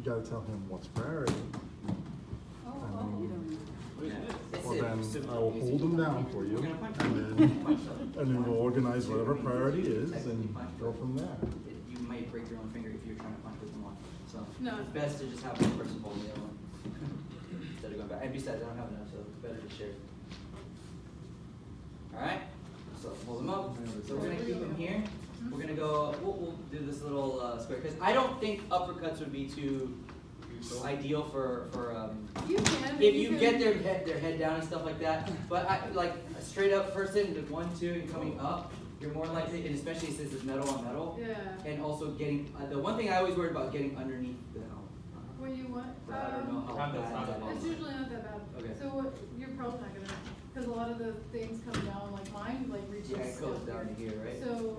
you gotta tell him what's priority. Well then, I will hold them down for you, and then we'll organize whatever priority is and go from there. You might break your own finger if you're trying to punch with one. So No. it's best to just have one person hold the other one instead of going back. And besides, I don't have enough, so it's better to share. All right. So hold them up. So we're gonna keep them here. We're gonna go. We'll do this little square because I don't think uppercuts would be too ideal for You can. if you get their head down and stuff like that. But I like straight up first in 1, 2 and coming up. You're more likely, and especially since it's metal on metal. Yeah. And also getting the one thing I always worried about getting underneath the helmet. When you what? But I don't know how bad that It's is. usually not that bad. Okay. So what, you're probably not gonna, because a lot of the things come down, like mine, like reaches. Yeah, it goes down to here, right? So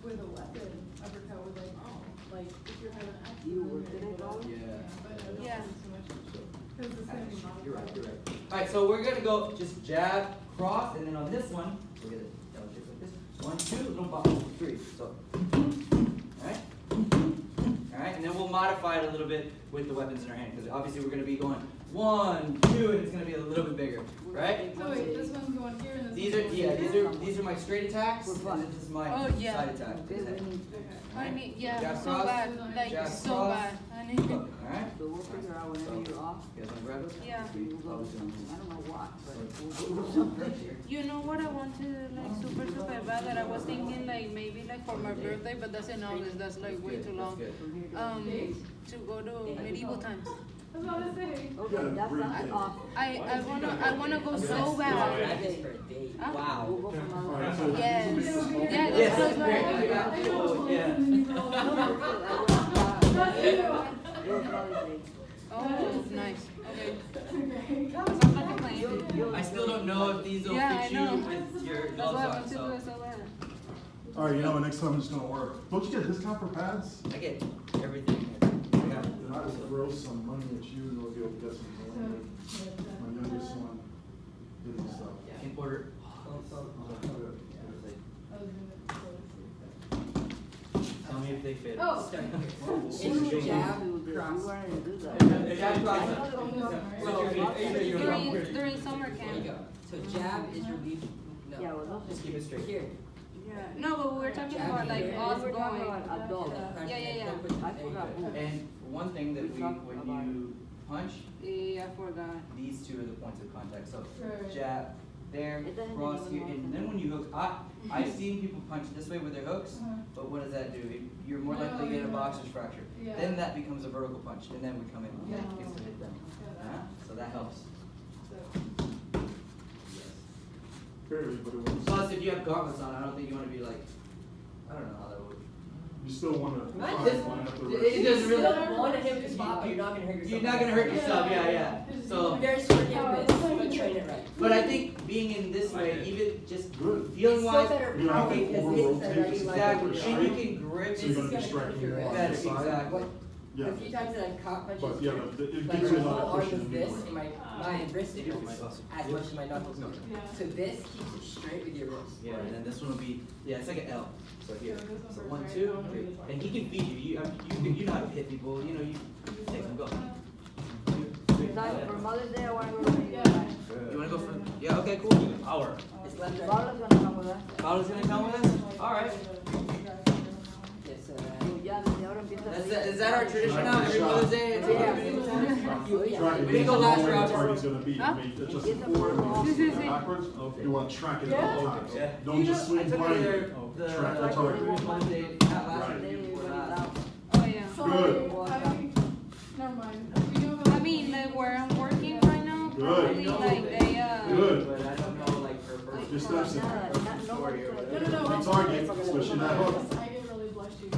with a weapon, uppercut would like if you're having an accident. You worked it you're out? able to- Yeah. But I don't Yeah. think so much. Because it's gonna be modified. You're right. You're right. All right, so we're gonna go just jab, cross, and then on this one, we're gonna delegate like this. 1, 2, little box, 3. So, all right, and then we'll modify it a little bit with the weapons in our hand because obviously we're gonna be going 1, 2, and it's gonna be a little bit bigger, right? So wait, this one's going here and this These one's are going here? these are my straight attacks, and this is my Oh, yeah. side attack. Okay, we need, Okay. I need, yeah, Jab so cross, bad, like jab so cross. bad. I need Look, all right. so we'll figure out whenever you're off. You guys wanna grab it? Yeah. We'll We'll go do something. I don't know what, but we'll We'll do do something. here. You know what I wanted, like super bad, that I was thinking like maybe like for my birthday, but that's in August, that's like way Good, too that's long. good. To go to medieval times. I was about to say. Okay, that's not off. I wanna go so Wow. bad. Huh? Wow. We'll go from Alright, August. so Yes. this is- Yeah, Yes, that's that's great. right. Oh, nice. Okay. Sounds like a plan. I still don't know if these will Yeah, fit I know. you with your That's gloves why I on, want to do so it so bad. Alright, you know what, next time it's gonna work. Don't you get a discount for pads? I get everything here. I got it. Then I will throw some money at you and we'll be able to get some more. My youngest one did this stuff. In order. Tell me if they fit. Oh. It's jab, We cross. wanted to do that. Jab, cross. During summer There you camp. go. So jab is your lead. Yeah, No. well, Just keep it straight. Here. Yeah, no, but we were talking about like us We were talking going. about adult. Yeah, yeah. I forgot. And one thing that when you punch, Yeah, I forgot. these two are the points of contact. So Right. jab, there, It doesn't cross even here, work. and then when you hook, I've seen people punch this way with their hooks, but what does that do? You're more likely to get a boxer's fracture. Yeah. Then that becomes a vertical punch, and then we come in Yeah. and gets to hit them. So that helps. Barely, but it was. Plus, if you have gauntlets on, I don't think you want to be like, I don't know how that would. You still wanna. What? This- line up the it wrist. doesn't really. You want to hit the spot, but you're not going to hurt yourself. You're not gonna hurt yourself, yeah. You're So, very smart in this, but train it right. but I think being in this way, even just Good. feeling wise, better You don't have to power because over-rotate this to is stop exactly, the and shot. you can grip So you're gonna be This is gonna striking hurt more on better, the side. exactly. Yeah. A few times that I caught punches, But yeah, it like gives my you a lot whole of arm cushion. is this, and my wrist is as much as my knuckles go. Yeah. So this keeps it straight with your wrist. Yeah, and then this one will be, yeah, it's like an L. So here, So this so one 1, first, 2, right? 3, and he can feed you. You know how to hit people. You know you take them. Go. 2, 3, For Mother's Day, I wanna go to medieval Yeah. times. You wanna go for? Yeah. Okay. Cool. Power. It's left right. Paula's gonna come with us. Paula's gonna come with us. All right. Yes, So ya desde ahora empieza a Is that our tradition now? Every Mother's Day. It's Yeah. Track it. We didn't go last You know where round. the target's gonna be. Huh? You may adjust It's it a forward, full- you adjust it backwards. You wanna track it all the time. Yeah. Don't just I swing took blindly. her the Track the like target. Mother's Day, not last Right. year, Then before everybody's last. out. Oh, yeah. Good. Never mind. Do you know about- I mean, like where I'm working right now, Good. probably like they, Good. But I don't know like her personal Just steps in. story or whatever. No. Target, switching that hook. I get really blushy.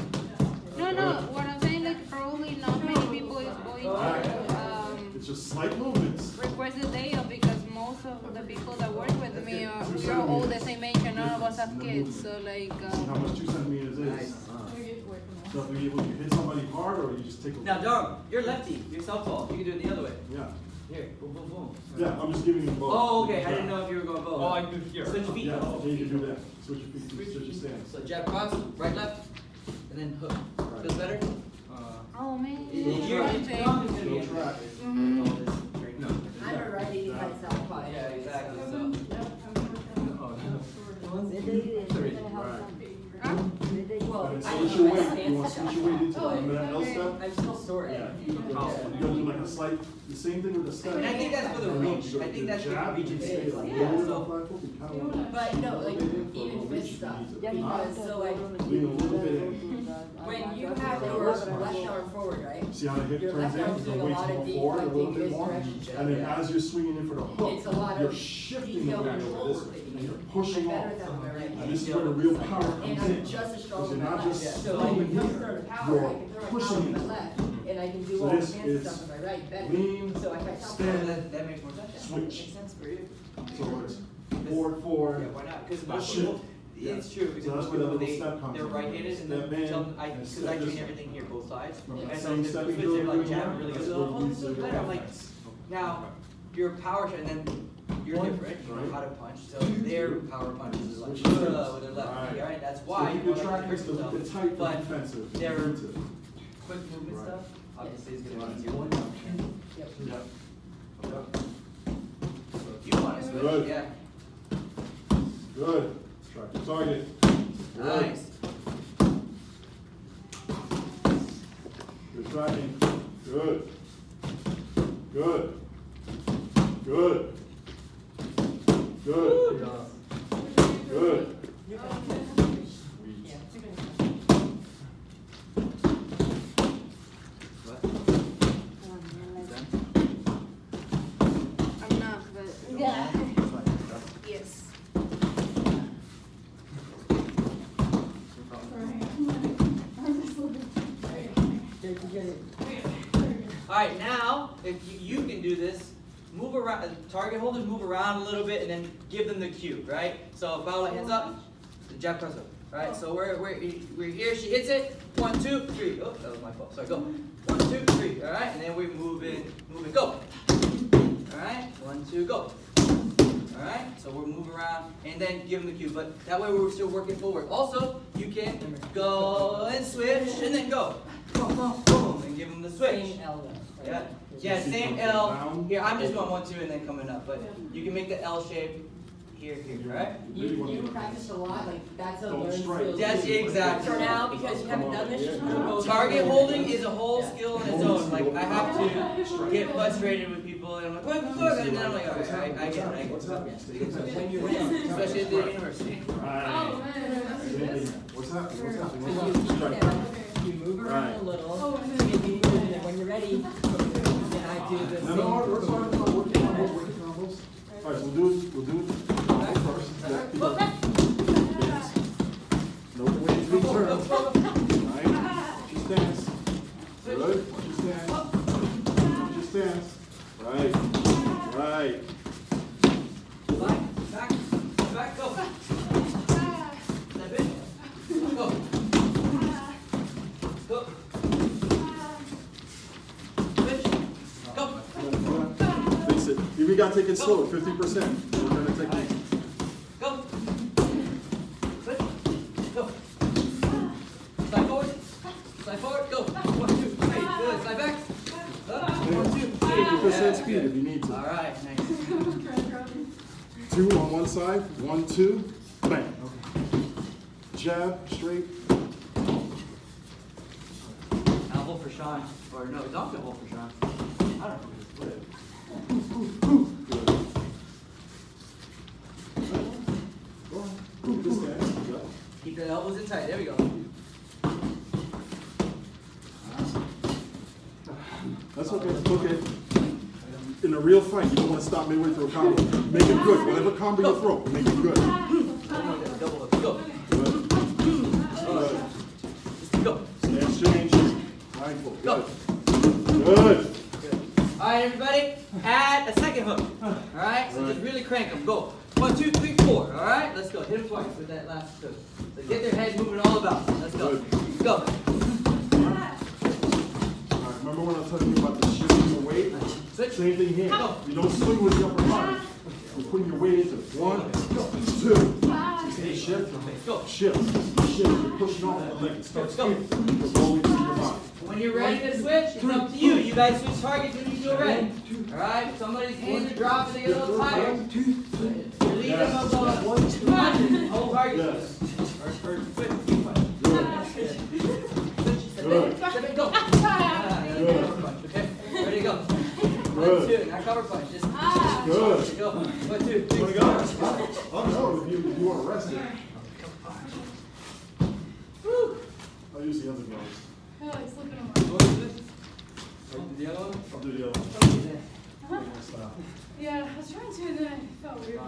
no, what I'm saying, like probably not many people is going to, It's just slight movements. request the day off because most of the people that work with me are, we are all the same age and none of us have kids, so like, See how much 2 centimeters Nice. is. I get away from that. So when you hit somebody hard or you just take a. Now, dog, you're lefty. You're southpaw. You can do it the other way. Yeah. Here, boom, boom, boom. Yeah, I'm just giving you both. Oh, okay. I didn't know if you were going both. Oh, I do here. Switch feet. Yeah, okay, you can do that. Switch your feet, switch your stance. So jab cross, right, left, and then hook. Feels better? oh man. your weight into it. Remember that L step? I'm still sore. Yeah. You gotta do like a slight, the same thing with the step. And I think that's for the reach. I think that's for the reach and space. But no, like even fist stuff. Because so like Lean a little bit in. when you have your left arm forward, right? See how the hip Your turns left in, arm's the doing a weight's lot of going deep forward a little lifting bit this more. direction. And then as you're swinging in for the hook, It's a lot you're of shifting the detail weight control over this that way. you And need. you're pushing I'm off. better than my right And hand. this is where the real power And comes in. I'm just as strong Because with you're my not left. just So I can swinging throw the here, power, I you're can throw a power pushing with my it. left. And I can do So all the this fancy is stuff with my right better. lean, So if I stand, That makes more sense. switch. Makes sense for you. So it's forward, Yeah, why not? Because most shift. people, it's true, because So that's most where that people, little step comes they're in. right-handed, and Step then in, because and I step train this way. everything here, both sides. Remember And that so same the step switch, you do they're like over jabbing here? really That's good. what Oh, we this is do good. with I'm like, offense. now, your power shot, and then you're One, different, you know right. how to punch, so their power punches is like, Switch your with hands. their left, Right. right? That's So why if you you want can to track hurt this, the yourself. tight for But defensive. they're You need to- quick movement Right. stuff, obviously is gonna Right. be easier. Yep. Yep. Yep. You want to switch, Good. yeah. Good. Track your target. Good. Nice. Good tracking. Good. Good. Good. Good. Good. I'm not, but yes. Alright, now, if you can do this, move around, target holders move around a little bit and then give them the cue, right? So Paola, hands up, the jab cross up, right? So we're here, she hits it, 1, 2, 3. Oh, that was my fault, sorry, go. 1, 2, 3, alright? And then we move it, go. Alright, 1, 2, go. Alright, so we'll move around and then give them the cue, but that way we're still working forward. Also, you can go and switch and then go. Boom, boom, boom, and give them the switch. Same L though. Yeah, yeah, same L. Here, I'm just going 1, 2 and then coming up, but you can make the L shape here, right? You practice a lot, like that's a Don't learned strike. skill. Yes, exactly. For now, because you haven't done this, just go. Target holding is a whole skill in its own. Like, I have to get frustrated with people and I'm like, look, and then I'm like, alright, I get it. What's happening? When you're ready. Especially at the university. Right. man. What's happening? What's happening? What's happening? You move around Right. a little, and when you're ready, then I do the No, same. no, we're fine, we're working on those, working on those. All right, so we'll do it first. No way to return. Right? She stands. Good. She stands. She stands. Right. Right. Back, go. Step in. Go. Go. Switch. Go. Fix it. We gotta take it slow, 50%. We're gonna take it. Go. Switch. Go. Slide forward. Slide forward. Go. 1, 2, 3. Good. Slide back. Up. 1, 2, 3. 50% speed if you need to. All right. Nice. 2 on one side, 1, 2, bang. Jab, straight. Elbow for Sean. Or no, don't elbow for Sean. I don't know. Whatever. Good. Go on. Good stand. Good. Keep the elbows in tight. There we go. That's okay, it's okay. In a real fight, you don't want to stop midway through a combo. Make it good. Whatever combo you throw, make it good. Double hook. Go. Good. Good. Go. Stance change. Mindful. Go. Good. All right, everybody. Add a second hook. All right. So just really crank them. Go. 1, 2, 3, 4. All right. Let's go. Hit them twice with that last hook. So get their head moving all about. Let's go. Good. Go. All right, remember when I was telling you about the shifting the weight? Switch. Same thing here. Go. You don't swing with the upper body. You're putting your weight into it. 1, 2. See, shift. Go. Shift. Shift. You're pushing off the leg. It starts Go. here. You're going into your body. When you're ready to switch, it's up to you. You guys switch targets when you feel ready. All right. Somebody's hands are dropping. They get a little tired. Relieve them of too much. Hold target. Yes. Or switch. Good. it, step it, go. Cover punch, okay? Ready, go. 1, 2, not cover punch, just Good. go. 1, 2, 3, Wanna go? Oh, no, if you want to rest it. Woo. I'll use the other gloves. Oh, it's looking on What is this? The other one? I'll do the other one. Stop. Yeah, I was trying to, and then I felt weird.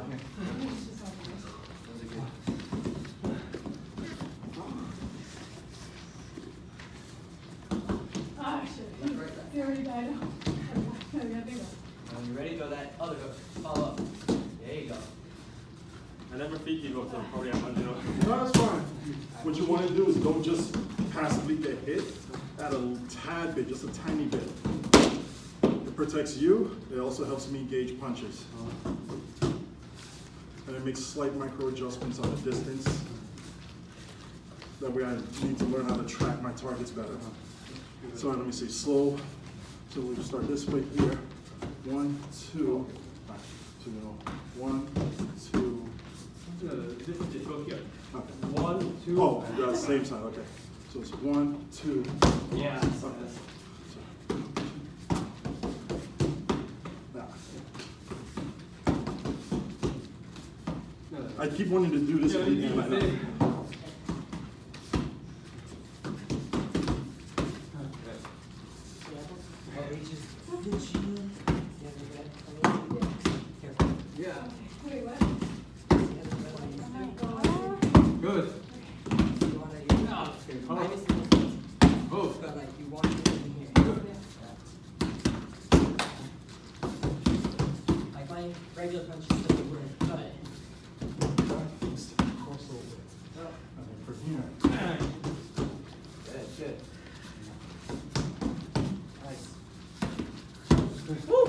It's just not nice. Those are good. Ah, shit. He already died. Okay, I think When you're ready, go that other hook. Follow up. There you go. I never think you go to the party at 100. No, that's fine. What you want to do is don't just passively get hit. Add a tad bit, just a tiny bit. It protects you. It also helps me gauge punches. And it makes slight micro adjustments on the distance. That way I need to learn how to track my targets better. So let me see, slow. So we'll start this way here. 1, 2, 1, 2. This is the choke here. Okay. 1, 2. Oh, you got the same side, okay. So it's 1, 2. Yeah. Okay. Now, I keep wanting to do this. Yeah, you again. do the same. Yeah. Wait, what? Good. Like my regular punches still work, but And then from here. Good, good. Nice. Woo!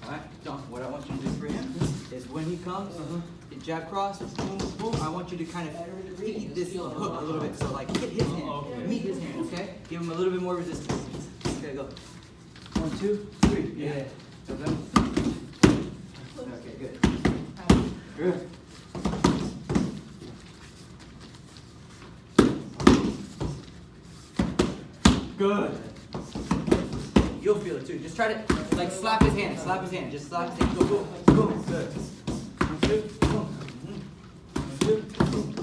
Alright, John, what I want you to do for him is when he comes, you jab cross, boom, boom, I want you to kind of feed this hook a little bit. So like hit his hand, meet his hand, okay? Give him a little bit more resistance. Okay, go. 1, 2, 3. Yeah. Okay, good. Good. Good. You'll feel it too. Just try to like slap his hand. Slap his hand. Just slap his hand. Go, go, go. Good. 1, 2, boom. 1, 2, boom.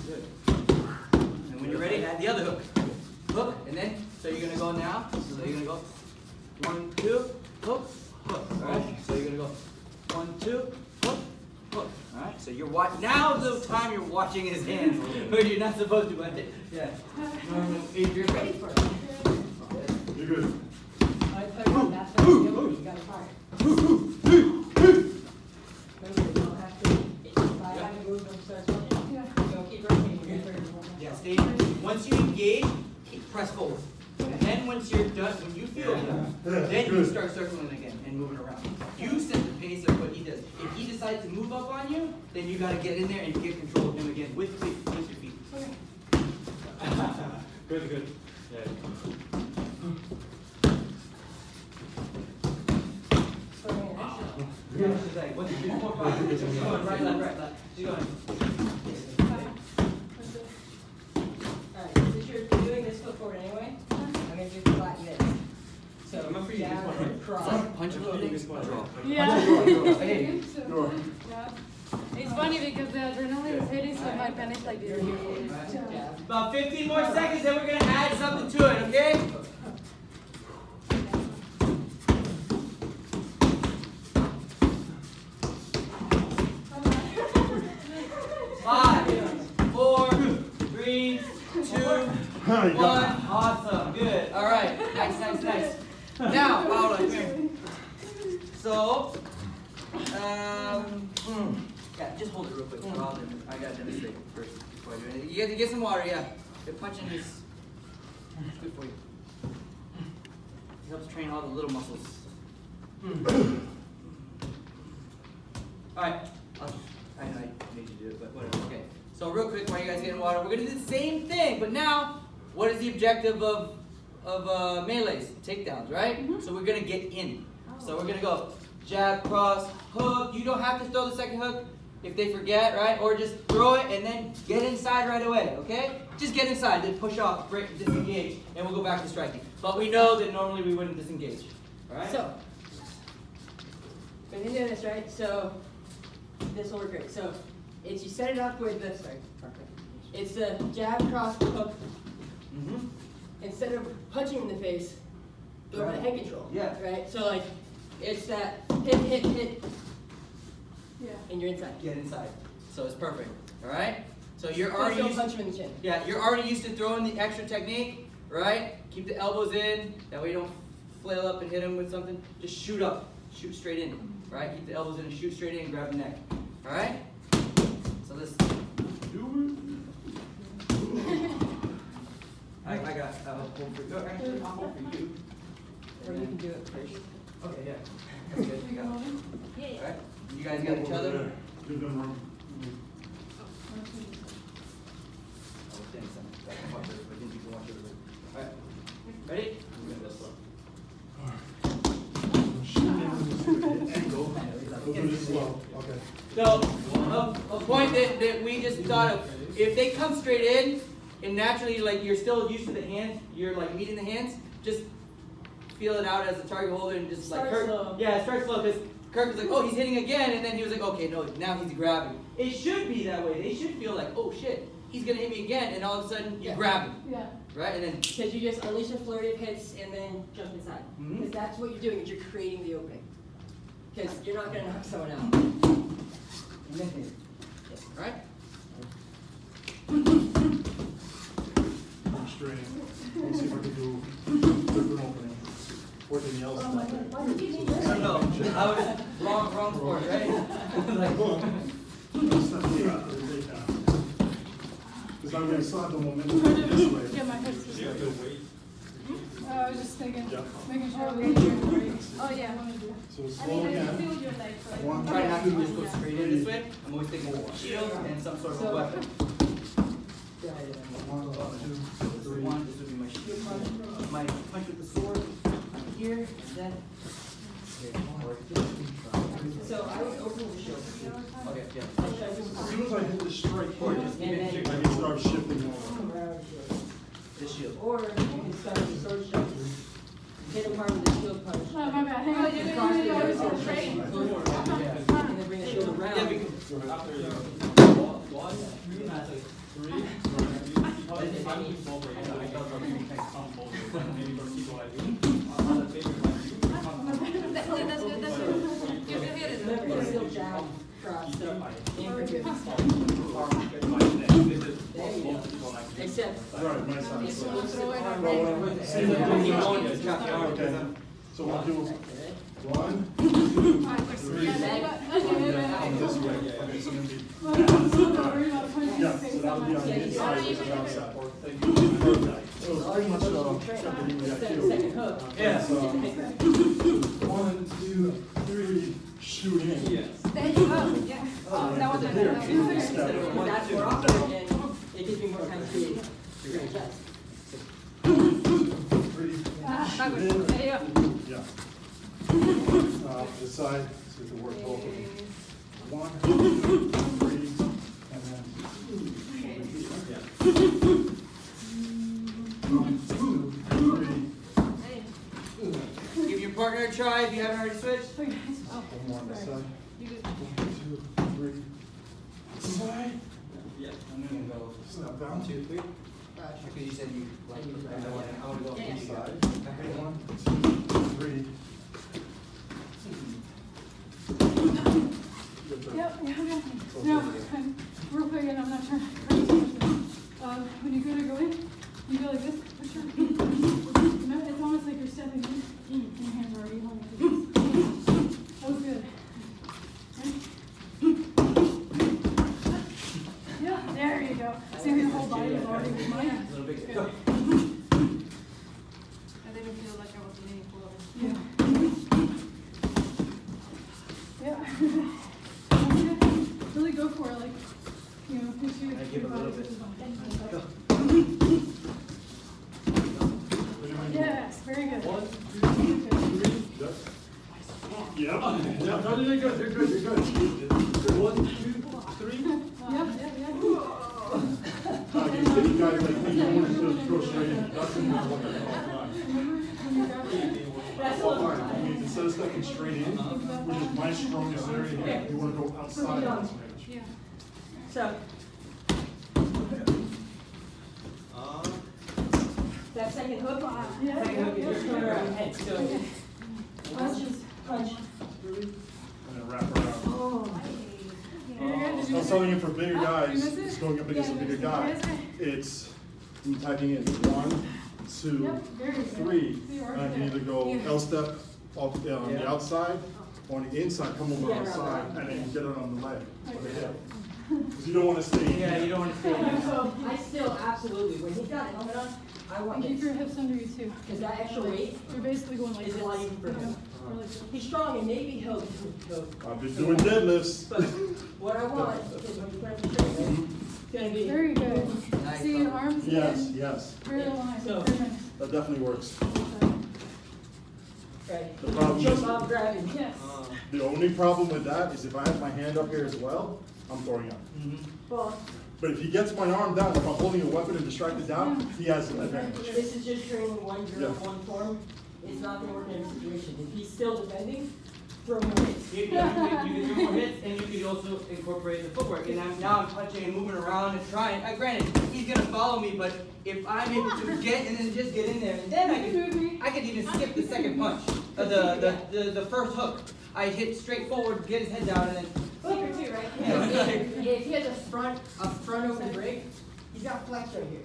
Good. And when you're ready, add the other hook. Hook, and then so you're gonna go now. So you're gonna go 1, 2, hook, hook. All right. So you're gonna go 1, 2, hook, hook. All right. So you're watching. Now's the time you're watching his hands. But you're not supposed to. But yeah. If you're ready for it. You're good. I tell you what, that's what you do, you gotta fire. Remember, you don't have to, if I have to move them, start something, you don't keep rotating, you're gonna Yeah, stay. Once you engage, press forward. And then once you're done, when you feel done, then you start circling again and moving around. You set the pace of what he does. If he decides to move up on you, then you gotta get in there and get control of him again with your feet. Good, good. Yeah. Yeah, she's like, 1, 2, 3, 4, 5. She's going right, left, right, left. She's going. Alright, since you're doing this foot forward anyway, I'm gonna do flat mid. So, I'm afraid this jab, one. cross. Punch him a little bit. Yeah. Hey. Sure. Yeah. It's funny because the adrenaline is hitting, so my pen is like this. Jab. About 15 more seconds, then we're gonna add something to it, okay? 5, 4, 3, 2, 1. Awesome. Good. All right. Nice, nice, nice. Now, Paula, come here. So, yeah, just hold it real quick. I gotta demonstrate first before I do anything. You have to get some water. Yeah. The punching is good for you. It helps train all the little muscles. All right. I know I made you do it, but whatever. Okay. So real quick, while you guys getting water, we're gonna do the same thing, but now, what is the objective of melees? Takedowns, right? So we're gonna get in. So we're gonna go jab, cross, hook. You don't have to throw the second hook. if they forget, right? Or just throw it and then get inside right away, okay? Just get inside, then push off, break, disengage, and we'll go back to striking. But we know that normally we wouldn't disengage, all right? So, when you do this, right, so this will work great. So, it's you set it up with the, it's the jab, cross, hook. Mm-hmm. Instead of punching in the face, go for the head control. Yeah. Right? So, like, it's that hit, Yeah. and you're inside. Get inside. So it's perfect, all right? So you're Plus, already don't used, punch him in the chin. yeah, you're already used to throwing the extra technique, right? Keep the elbows in, that way you don't flail up and hit him with something. Just shoot up, shoot straight in, right? Keep the elbows in and shoot straight in and grab the neck, all right? So this, I got, hold for you. Actually, I'll hold for you. Or you can do it first. Okay, yeah, that's good. You got it. All right, you guys got each other? Give them room. I was saying something. I can watch it, but then you can watch it. All right, ready? Angle. We'll do this slow. Okay. So, a point that we just thought of, if they come straight in, and naturally, like, you're still used to the hands, you're like meeting the hands, just feel it out as a target holder and just like Start Kirk. slow. Yeah, start slow, because Kirk was like, oh, he's hitting again, and then he was like, okay, no, now he's grabbing. It should be that way. They should feel like, oh shit, he's gonna hit me again, and all of a sudden you Yeah. grab him, Yeah. right? And then, Because you just unleash a flurry of hits and then jump inside. Mhm. Because that's what you're doing, is you're creating the opening. Because you're not going to knock someone out. and then hit. Yeah, right? I'm straight. Let's see if I can do different opening. Or anything else. Oh my God, why did you need this? No, I was wrong for it, right? Like, Step here. Because I'm going to slide the momentum this way. Yeah, my head's just. Yeah, good. I was just thinking, Yeah. making sure we're Oh, yeah. So slow again. your legs, right? One, try not to two, just go straight in this way. I'm always thinking of a shield and some sort of a weapon. one, two, three. One, this would be my shield punch, my punch with the sword, here, and then. So I would open the shield. Okay, yeah. As soon as I hit the strike Or here, just And then- I can start shifting over. This shield. Or you can start with the sword shot. Hit him hard with the shield punch. Oh, my bad. Hang on. Cross the Yeah. other sword punch. And then bring the shield around. Yeah, because. That's good, that's good. You can hear it. Remember, you still jab, cross, and bring it. Except, Right, my side. it's So supposed to arm Roll right. over. See, keep going, just trap the arm. Okay. So we'll do Okay. 1, 2, 3. Back. This way. Okay, so maybe. Yeah, so that'll be on the inside, this is outside. Perfect. So it's pretty much, everything we got Instead of here. second hook. Yeah. So, 1, 2, 3, shoot in. There you go, yeah. Oh, that was my Here. fault. Step. That's more often, and it gives me more time to adjust. 3, Backwards. shoot in. There you go. Yeah. This side, so we can work both of them. 1, 2, 3, and then. 1, 2, 3. Give your partner a try if you haven't already switched. One more on this side. 1, 2, 3. This side. Yeah, I'm gonna go Step down. 2, 3. Because you said you like, I want to go This easy. side. 1, 2, 3. Yep, yeah, okay. No, real quick, and I'm not sure. When you go to go in, you go like this, push your feet. You know, it's almost like you're stepping in, and your hands are already holding for this. That was good. Right? Yeah, there you go. See, your whole body is already with mine. A little bit. Go. I didn't feel like I was leaning forward. Yeah. Yeah. That's good. Really go for it, like, you know, push your I give a little bit. Go. Yes, very good. 1, 2, 3. Yep. Yep. No, you're good. You're good. You're good. 1, 2, I look at it all the time. Remember when you got there? That's Well, all fine. right. That means instead of stepping straight in, which is my strongest area here, you want to go outside of this range. Yeah. So, that second hook, Yeah. second hook is just coming around your head, so. Okay. That's just Punch. And then wrap around. Oh. Here you go. Did I you was telling you for bigger Ah, you guys, missed it? it's going up against a Yeah, bigger you guy. missed it. It's, I'm typing in 1, 2, Yep, very good. 3. So you are And I can there. either go Yeah. L step off on the outside, or on the inside, come over Yeah, on the right, side, right. and then you get it on the leg, or the Okay. hip. Because you don't want to stay in Yeah, here. you don't want to stay in there. So, I still absolutely, when he's got a helmet on, I want And keep this. your hips under you too. Because that extra weight, You're basically going like Is this. it like for him? Or like this. he's strong and maybe he'll. I've been doing deadlifts. But what I want is when you put up the straight leg, it's gonna be. Very good. Nice, See, bro. arms Yes, in, yes, very aligned, So- very nice. that definitely works. Right. The problem Jump is- off, grabbing. Yes. The only problem with that is if I have my hand up here as well, I'm throwing up. Well, But if he gets my arm down, if I'm holding a weapon and distracted down, he has an advantage. this is just training one drill, Yeah. one form. It's not gonna work in every situation. If he's still defending, throw more hits. You can do more hits, and you can also incorporate the footwork. And now I'm punching and moving around and trying. Granted, he's gonna follow me, but if I'm able to get and then just get in there, and then I could even skip the second punch, the first hook. I hit straight forward, get his head down, and then. Secret too, right? Yeah. If he has a front open break, he's got flex right here.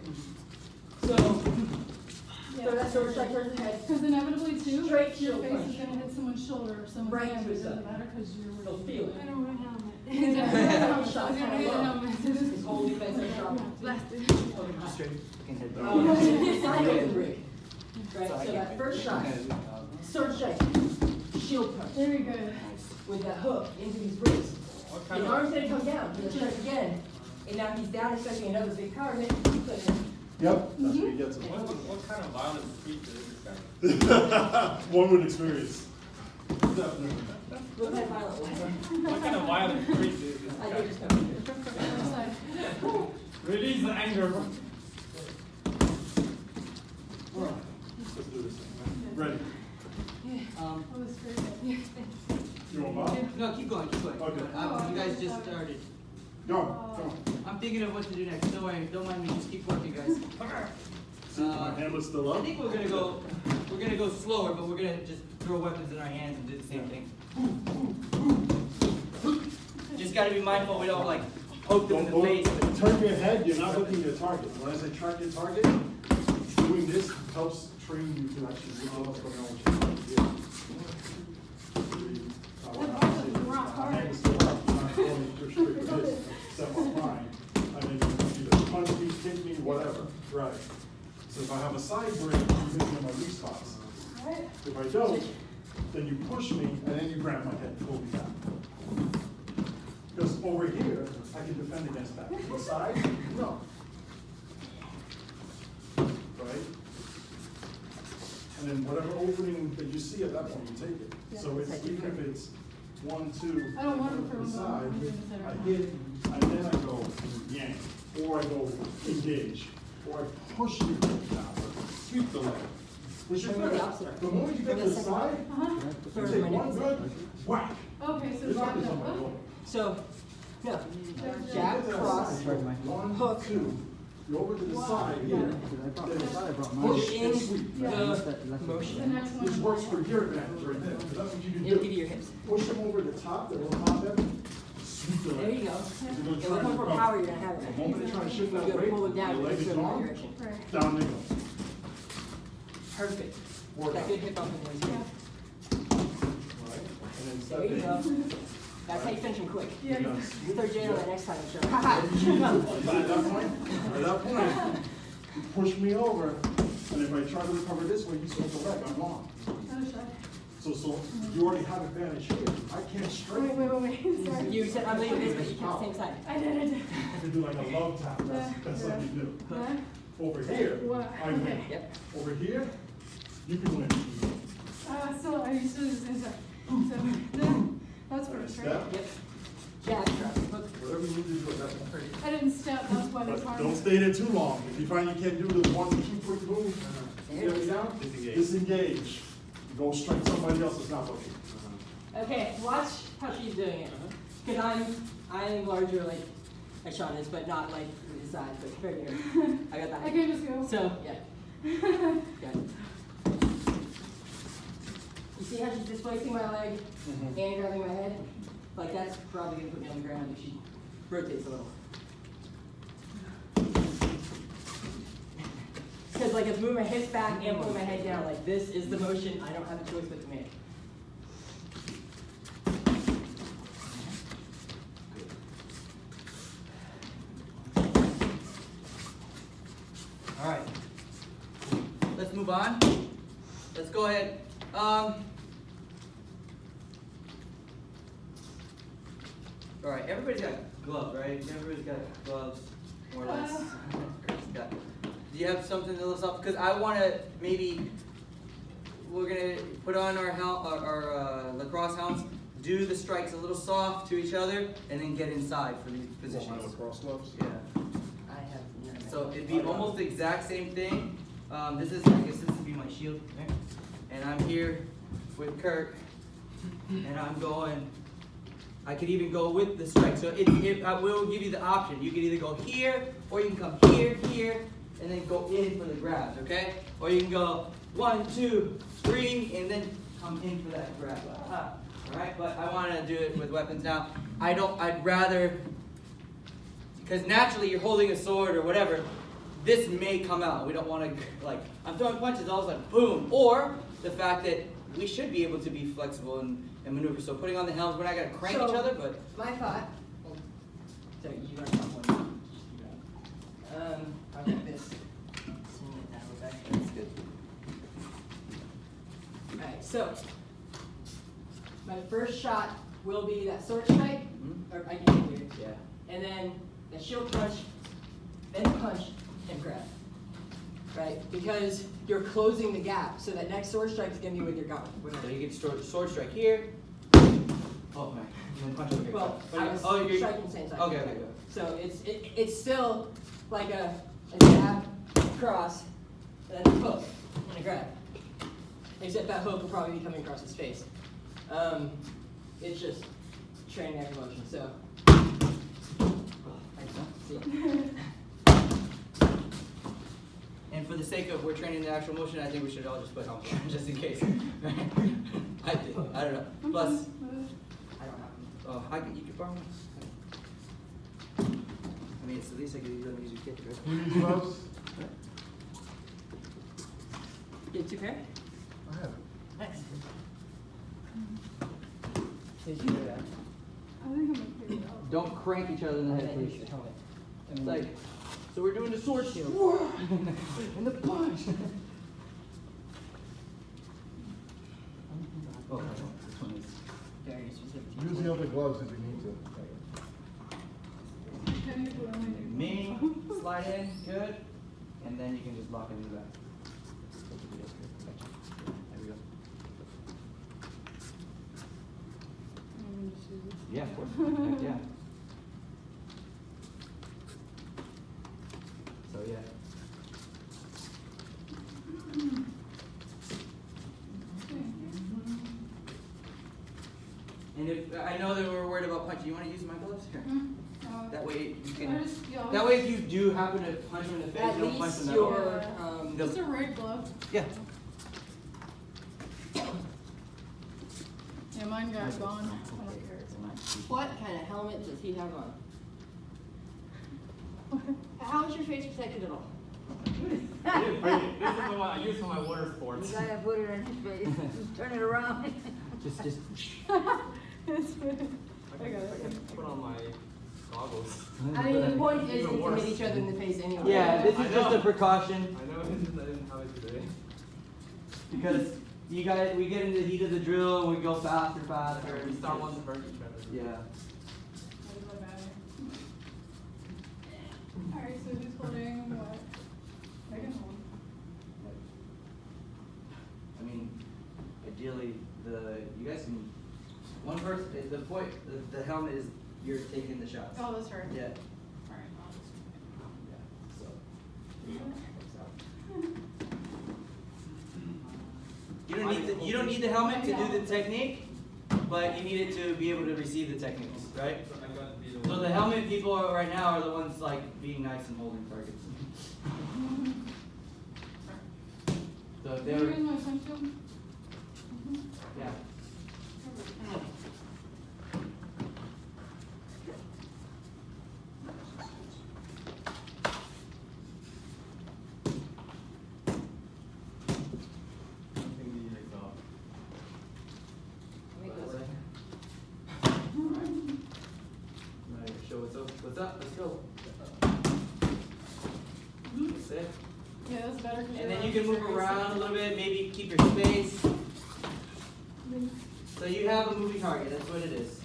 So that's sort of strike towards the head. Because inevitably too, Straight your shield face punch. is gonna hit someone's shoulder or someone's Right hand, to it his doesn't side. matter because you're. He'll feel it. I don't wear a helmet. Yeah. I was gonna hit a helmet. His whole defense is strong. Blasted. Straight. It's not open break. Right, so that first shot, sword strike, shield punch. Very good. With that hook into his wrist. His arm's gonna come down, he'll strike again, and now he's down expecting another big power hit. Yep, that's where he gets it. What kind of violent creature is this guy? One with experience. Definitely. What kind of violent one? What kind of violent creature is this I guy? did just come here. Other side. Release the anger. Let's do this. Ready? Um, That was very good. You want Bob? no, keep going, keep going. Okay. You guys just started. Go. I'm thinking of what to do next. Don't worry, don't mind me. Just keep working, guys. See, my hand was still I up. think we're gonna go slower, but we're gonna just throw weapons in our hands and do the same thing. Just gotta be mindful we don't like poke them in the face. Don't turn your head, you're not looking at your target. When I say track your target, doing this helps train you to actually look what's going on with your target. My hand is still up, I'm not going to straight for this, step on mine. I mean, either punch me, kick me, whatever. Right. So if I have a side break, you hit me on my weak spots. Alright. If I don't, then you push me and then you grab my head, pull me down. Because over here, I can defend against that. The side, no. Right? And then whatever opening that you see at that point, you take it. So it's, even if it's 1, 2, I don't want to the throw side, them, I'm doing this I every hit, and then I go yank, or I go engage, or I push you down, sweep the leg. Which Or the opposite. the moment you get to the side, Uh-huh. you take one good, whack. Okay, so You're not drop gonna that. somebody Oh, go. So, no, You jab, get to the cross, side, 1, hook. 2, you over to the side here, then push push and in sweep. the the motion. next one. Which works for your advantage right there, because that's what you can Into do. your hips. Push them over the top, the little top end, sweep the There leg. you go. You're And gonna with try more to power, come. you're gonna have it. The moment they try to shift that You're gonna weight, pull it down, your leg it's is in one gone, direction. Right. down they go. Perfect. Work That out. good hip up in Yeah. Right? And then step There you in. go. That's how you finish him quick. Yeah. You're done. Third J on that next time, I'm sure. At that point, you push me over, and if I try to recover this way, you swing the leg, I'm gone. Other side. So you already have advantage here. I can't Wait, straight. wait. Sorry. You said, I'm leaving this, but you can't same side. I did. You can do like a love tap, that's what you do. That? Over here, What? I win. Okay. Yep. Over here, you can win. Still, I used to do the same side. So, then, that's first, right? Step, Yep. Jab, cross, hook. whatever you need to do at that point. I didn't step, that's why it's But hard. don't stay there too long. If you find you can't do the 1, 2 quick move, Here we go. Disengage. Disengage. Go strike somebody else that's not looking. Okay, watch how she's doing it. Because I'm larger, like Sean is, but not like his size, but right here. I got that. I can just go. So, yeah. Got it. You see how she's displacing my leg and grabbing my head? Like that's probably gonna put me on the ground if she rotates a little. Because like if move my hips back and pull my head down, like this is the motion. I don't have a choice but to make. All right. Let's move on. Let's go ahead. All right, everybody's got gloves, right? Everybody's got gloves, more or less. Chris got. Do you have something to list off? Because I want to maybe, we're going to put on our lacrosse helmets, do the strikes a little soft to each other, and then get inside for these positions. Lacrosse gloves? Yeah. I have none of that. So it'd be almost the exact same thing. I guess this would be my shield, right? And I'm here with Kurt, and I'm going. I could even go with the strike. So I will give you the option. You can either go here, or you can come here, and then go in for the grabs, okay? Or you can go 1, 2, 3, and then come in for that grab. All right, but I want to do it with weapons now. I'd rather, because naturally you're holding a sword or whatever, this may come out. We don't want to, like, I'm throwing punches, all of a sudden, boom. Or the fact that we should be able to be flexible and maneuver. So putting on the helms, we're not going to crank each other, but. My thought. Sorry, you got one. I'll get this. Swing it down back. That's good. Alright, so my first shot will be that sword strike, or I can do it. Yeah. And then the shield punch, then punch and grab. Right? Because you're closing the gap, so that next sword strike is gonna be with your gut. So you get sword strike here. Oh, man. And then punch over here. Well, But I you- was you're- striking the same time. Okay, okay, good. So it's still like a jab, cross, and then a hook, and a grab. Except that hook will probably be coming across his face. It's just training every motion, so. See? And for the sake of we're training the actual motion, I think we should all just put helmets on, just in case. I don't know. Plus, I don't have them. oh, you could borrow one. I mean, it's at least I could let me use your kit, right? You use gloves? Get 2 pair? I have it. Nice. Did you do that? I think I'm gonna figure it out. Don't crank each other in the head, please. helmet. It's like, so we're doing the sword shield. And the punch. Oh, this one is. Very specific. Use the other gloves if you need to. Technically, I only need Me, one. slide in, good. And then you can just lock it in the back. There we go. I'm gonna just use this. Yeah, of course. Yeah. So yeah. And if I know that we're worried about punching, you want to use my gloves here? That way you can. That way, if you do happen to punch him in the face, At you don't punch least him that your, way. Just a red glove. Yeah. Yeah, mine got gone. I don't care. It's mine. what kind of helmet does he have on? How is your face protected at all? I didn't bring it. This is the one I use for my water sports. You gotta put it on his face, just turn it around. Just. It's good. I got I it. can put on my goggles. I mean, the point is Even to worse. hit each other in the face anyway. Yeah, this I is just know. a precaution I know I didn't have it today. because we get into the heat of the drill and we go faster. We start one to hurt each other. Yeah. That is my bad. Alright, so who's holding what? I can hold. I mean, ideally, you guys can. One person. The point. The helmet is you're taking the shots. Oh, that's right. Yeah. Alright, I'll just. Yeah. So. You don't need the helmet to do the technique, but you need it to be able to receive the techniques, right? So the helmet people right now are the ones like being nice and holding targets. So There they're is my pencil. yeah. Show what's up. Let's go. That's it. Yeah, that's better. 'Cause And you're then on you can move series. around a little bit, maybe keep your space. So you have a moving target, that's what it is.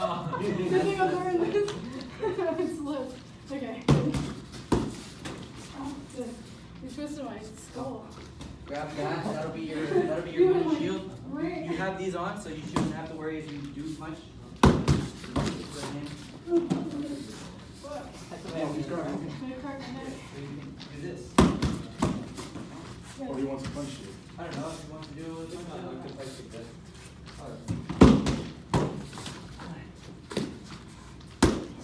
Oh. Good thing I'm wearing this. It slipped. Okay. Oh, good. You twisted my skull. Grab that, that'll be your little shield. You have these on, so you shouldn't have to worry if you do punch. What? Oh, he's grabbing. I'm gonna crack my neck. So you can do this. Or he wants to punch you. I don't know if you want to do it.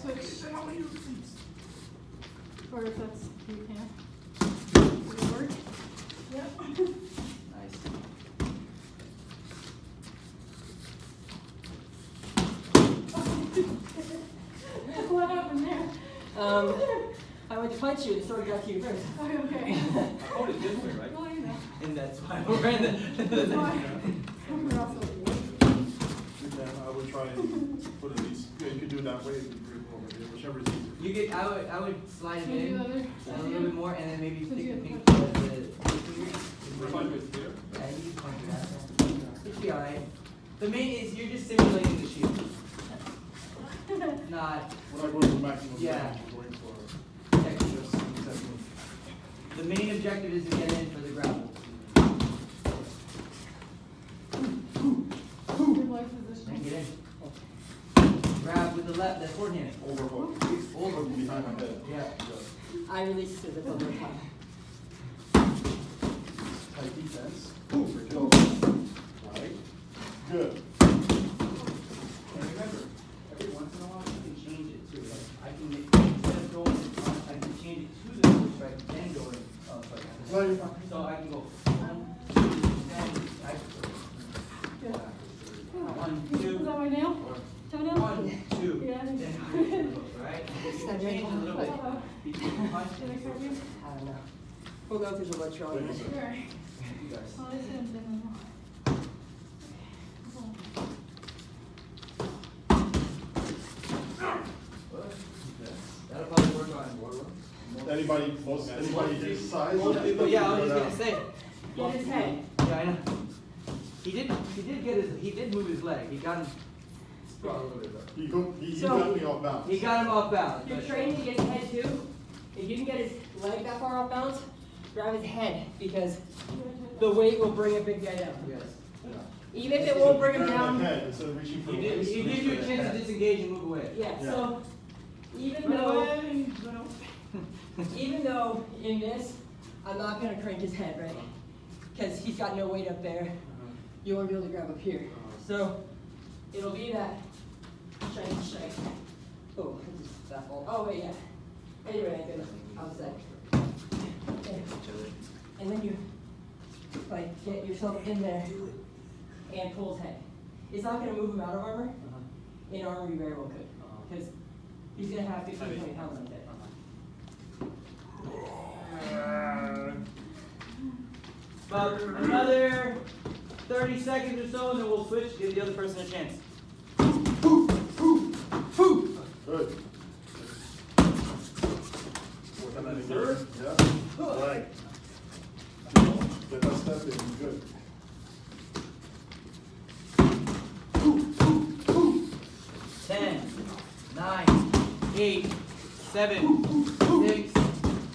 Switch. Or if that's, you can. Would it work? Yep. Nice. What happened there? I went to punch you and the sword got to you first. Oh, okay. I called it this way, right? Well, you know. And that's why we're in That's the. why. We're also Yeah, I would try and put at least, yeah, you could do it that way, whichever is easier. You could, I would slide it Can you do the in other? a little bit more, and then maybe Did stick you the get pink the- We're fine with here. Yeah, you can punch that. It should be alright. The main is you're just simulating the shield. Not When I go to the maximum Yeah. range, I'm going for Texas. The main objective is to get in for the grapple. Good leg And position. get in. Grab with the left, the forehand. overhook. Overhook behind my head. Yeah. I released it at the other time. Tight defense. Good. Right. Good. And remember, every once in a while you can change it too. Like I can make, instead of going in front, I can change it to the switch strike, then go in. No, you're fine. So I can go 1, 2, then I Good. 1, Is 2, that my nail? Toenail? 1, 2, Yeah, I think then so. I can go, right? You can change a little bit Uh-oh. between punch Did I and cut you? I don't know. We'll go through the lecture on this. Sure. you guys. Oh, this isn't been enough. That'll probably work on. Anybody his size? Most people, yeah, I was just gonna say. Get his head. Yeah, I know. He did move his leg. He got him sprawled a little bit though. He So- got me off balance. He got him off balance. You're but- trained to get his head too. If you can get his leg that far off balance, grab his head because the weight will bring a big guy down. Yes. Even if it won't bring him Grab my down. head instead of reaching for the waist. He gives you a chance to disengage and move away. Yeah, Yeah. so even Run though away. even though in this I'm not gonna crank his head, right? Because he's got no weight up there. You won't be able to grab up here. So it'll be that strike. Oh, this is that fault. Oh wait, yeah. Anyway, I'm gonna outside. And then you like get yourself in there and pull his head. It's not gonna move him out of armor. In armor, you very well could, because he's gonna have 15 to 20 pounds on his head. About another 30 seconds or so, and then we'll switch. Give the other person a chance. Good. Working on the third? Yeah. Right. Get that step in, good. 10, 9, 8, 7, 6,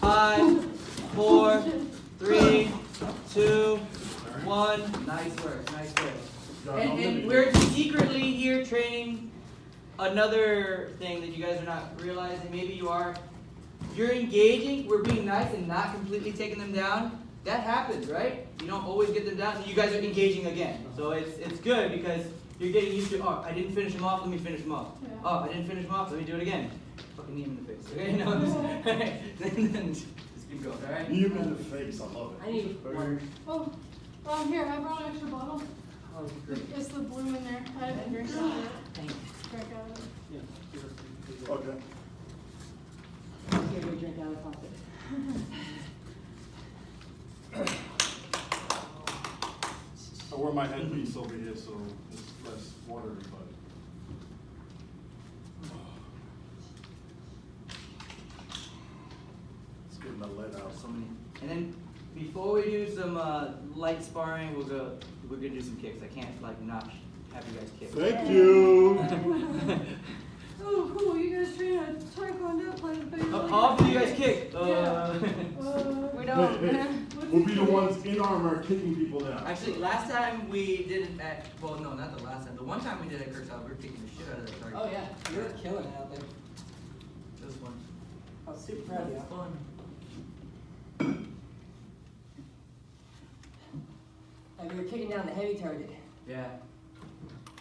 5, 4, 3, 2, 1. Nice work, nice work. And we're secretly here training another thing that you guys are not realizing, maybe you are, you're engaging, we're being nice and not completely taking them down. That happens, right? You don't always get them down, so you guys are engaging again. So it's good because you're getting used to, oh, I didn't finish them off, let me finish them off. Yeah. Oh, I didn't finish them off, let me do it again. Fucking knee him in the face, okay? No, then just keep going, alright? You in the face, I love it. I need one. Oh, here, I brought an extra bottle. Oh, great. It's the blue in there. I didn't drink out of it. Thanks. Drink out of it. Okay. Here, we drink out of the faucet. I wear my headpiece over here, so it's less watery, but. It's getting the lead out. So many. And then before we do some light sparring, we're gonna do some kicks. I can't like not have you guys kick. Thank you. Oh, cool. You guys train a taekwondo playing baseball. How often do you guys kick? We Hey, don't. hey, we'll be the ones in armor kicking people down. Actually, last time we did it at, well, no, not the last time. The one time we did it at Kirk's house, we were kicking the shit out of that target. Oh, yeah. You were killing it out there. This one. I was super proud of you. Fun. Like, we were kicking down the heavy target. Yeah.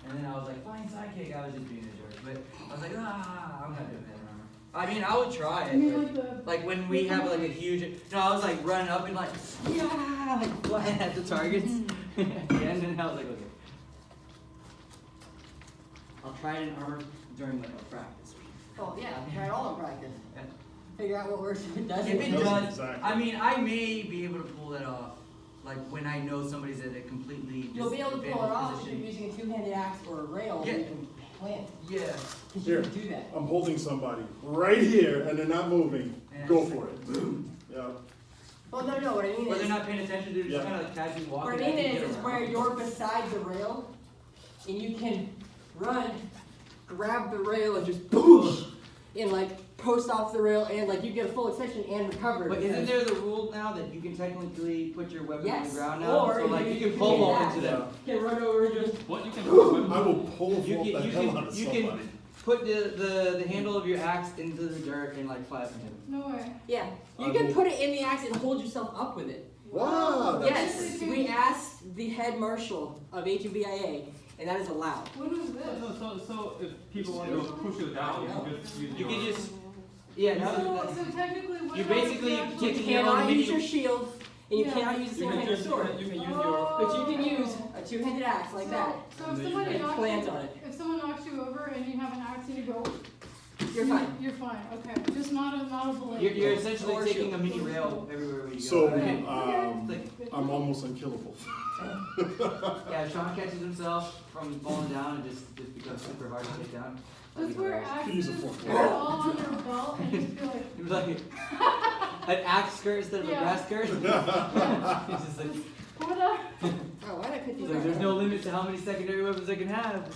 And then I was like, fine sidekick. I was just being a jerk. But I was like, I'm not doing that. I mean, I would try I mean, it. like But, like when we have like a huge, no, I was like running up and like, yeah, like flying at the targets at the end, and I was like, okay. I'll try it in armor during like a practice. Oh, yeah. Try it all in practice. Yeah. Figure out what works if it doesn't. If it doesn't, does, exactly. I mean, I may be able to pull that off. Like when I know somebody's at a completely You'll be able to pull it disadvantaged off if you're position. using a two-handed axe or a rail. Yeah. You can plant. Yeah. Because Here. you can do that. I'm holding somebody right here and they're not moving. Yeah. Go for it. Yeah. Well, no, what I mean Or is, they're not paying attention, they're just Yeah. kind of like casually walking. what I can mean get is around. where you're beside the rail, and you can run, grab the rail, and just boosh, and like post off the rail, and like you get a full extension and recover. But isn't because- there the rule now that you can technically put your weapon on Yes. the ground now? Or So like you you can can pole vault that. into them. You can run over and just. What you can I will pole You vault the can, hell out of you somebody. can put the handle of your axe into the dirt and like fly up and hit them. No way. Yeah, I you can will- put it in the axe and hold yourself up with it. Wow, that's Yes, great. we asked the head marshal of HBIA, and that is allowed. What is this? So if people want to push you down, you can just use You your. can just, yeah, now So that, technically, what you about basically the actual- You Taking your own cannot use mini- your shield, and you Yeah. cannot use a You can single-handed just sword. you can use your. But you can use a two-handed axe like that. So if somebody And knocks plant you, on it. if someone knocks you over and you have an axe and you go, You're fine. You're fine. Okay, just not a blade. you're essentially Or taking shield. a mini rail everywhere where you go. So, right? I'm almost unkillable. Yeah, Sean catches himself from falling down and just becomes super hard to take down. Just wear Could use a axes fork. all on your belt and just be like, It was like an axe skirt instead of a Yeah. grass skirt. It's just like, what up? Oh, why did I put it's these like, there's on? no limit to how many secondary weapons I can have.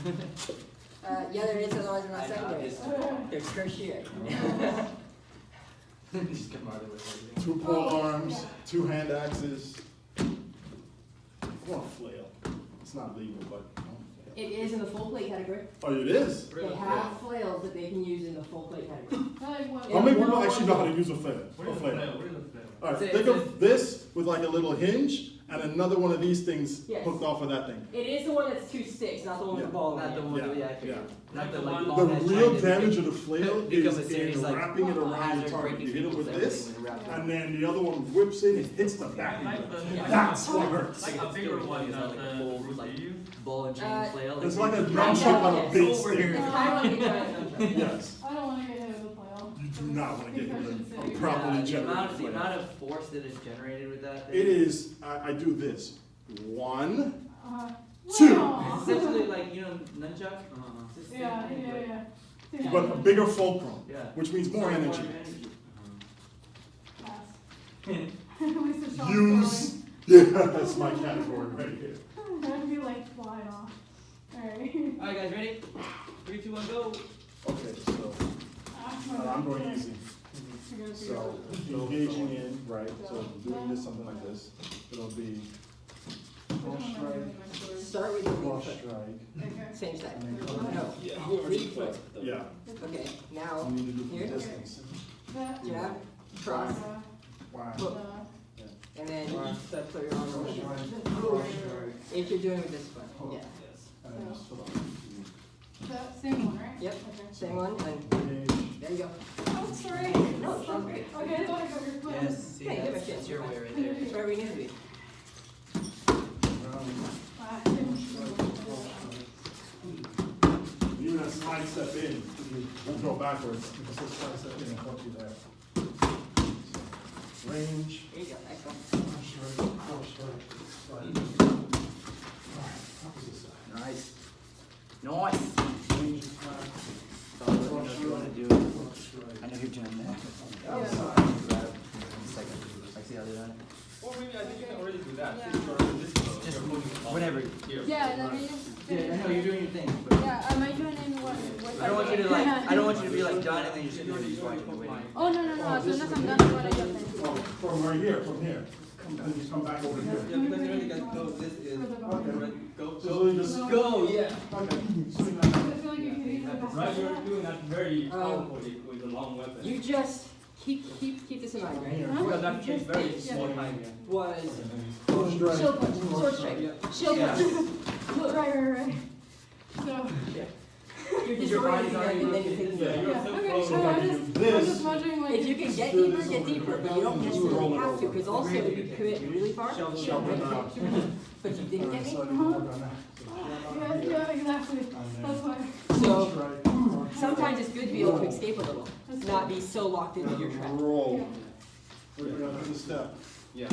Yeah, there is, otherwise they're I not know, secondary. just- They're tertiary. Just come out of it. Two pole arms, two hand axes. I want a flail. It's not legal, but I want a flail. It is in the full plate category. Oh, it is? They have flails that they can use in the full plate category. Like what? How many people actually know how to use a flail? What A is the flail. flail? What is the flail? Alright, It's a- think it's of this with like a little hinge and another one of these things Yes. hooked off of that thing. It is the one that's two sticks, not the one with Yeah. the ball. Not in the it. one, Yeah, yeah, I figured. yeah. Not the The like one- long The ass real giant damage that of the flail become is a series in like wrapping it around the hazard target. breaking You hit it people's with this, everything when it wraps and then the other one whips in and hits the back Like of it. the- That's what hurts. Like a bigger one, It's not like a the full, Bruce like, Lee. ball and chain Uh, flail. It's like a Yeah. nunchuck on a Yeah. big Over stick. here. It's kind of like a giant nunchuck. Yes. I don't want to get hit with a flail. You do not want to get hit with Concussion a city. properly the generated amount flail. of force that is generated with that thing. It is, I do this. One, Two. It's essentially like, you know, nunchuck? It's the same Yeah, thing, but- yeah. but a bigger fulcrum, Yeah. which means more So energy. Pass. At least the shot's Use, going. yeah, that's my category right here. That'd be like flying off. Alright. Alright guys, ready? 3, 2, 1, go. Okay, so, I'm going easy. So, engaging in, right, so doing this, something like this, it'll be, Which one am I doing? start with the lead cross foot. strike. Okay. Same side. And then No, Yeah. lead foot. Yeah, Okay, now, you need to do here, from distance. That, jab, cross, Wow. hook, the, and then you start put your arm Cross over. strike, cross strike, If you're doing with this one, yeah. and then just put that same one, right? Yep, Okay. same one, and on. Engage. there you go. Oh, sorry. No, it's all great. Okay, I thought I got your foot. Yes, see, Hey, that's, give it that's your way right There. there. It's where we need to be. Round. Same. Even a slide step in, you won't go backwards, because this slide step in and help you there. Range. There you go, excellent. Cross strike, cross strike, slide. Alright, opposite side. Nice. Nice. Range is flat. So let me know if you want to do it. Cross strike. I know you're doing that. Outside. Grab a second. I see how they're doing it. Or maybe I think you can already do that. Yeah. Since you're in this mode, Just you're moving up whenever. here. Yeah, let me just. Yeah, I know you're doing your thing. But Yeah, am I joining what? I don't want you to like. I don't want you to be like done and then you're just doing it. Just watching it waiting. Oh, no, no, no, as soon as I'm done, I'm gonna jump in. Oh, from right here, from here. And then you come back over here. Yeah, because you already got go. This is Okay. go So go. you just, okay, Go, yeah. swing that I out. feel like you can easily pass Right, you're that. doing that very powerfully with the long weapon. You just keep this in mind, right? Here. Because that takes very Yeah. small time. Was Cross strike. shield punch, sword strike, shield Yeah. punch. Right. So, You're Your body's disorienting already them and then you're moving. taking Yeah, them. you're yeah, so okay, close. so I'm just wondering like. If you can get deeper, get deeper, but you don't necessarily have to, because also if you commit really far, Shove it Shove it out. but you didn't get me. So you can work on that. Yeah, exactly. That's why. So Strike, cross sometimes it's good to be able to escape a little, That's not be so locked into your trap. roll. We're gonna do the step. Yeah.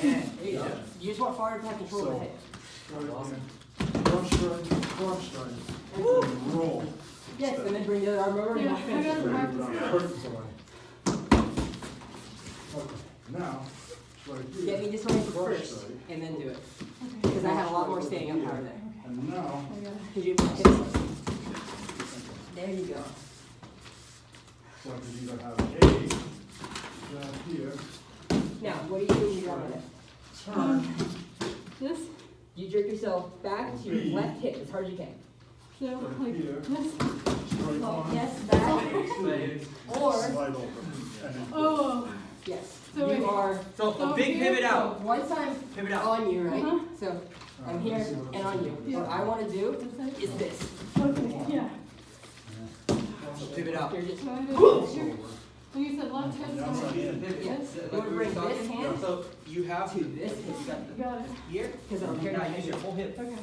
And There you go. You just want fire to have control of the head. Cross strike, cross strike, and roll. Yes, and then bring the other arm over and Yeah, walk I in. got to practice. Perfect. Okay, now, right Get me here. disoriented Cross first, strike. and then do it. Okay. Because I have a lot more staying up power there. And now, I got it. Because you have hips. There you go. so I could either have a jab here, Now, what do you do when you grab on it? turn, This, You jerk yourself back to B. your left hip as hard as you can. so like here. this. strike one, Yes, back. Or, slide over. And then Oh, yes, So wait. you are so a big pivot out. once I'm Pivot out. on you, right? Uh-huh. So I'm here and on you. What I want to do is this. okay, yeah. So pivot out. You're just, So I did, when you said left hip, Outside so in. Pivot. Yes. Like You wanna we were bring talking. this hand So you have to this You hip. got you got it. here. Because I don't care Now about use your whole hip. Okay.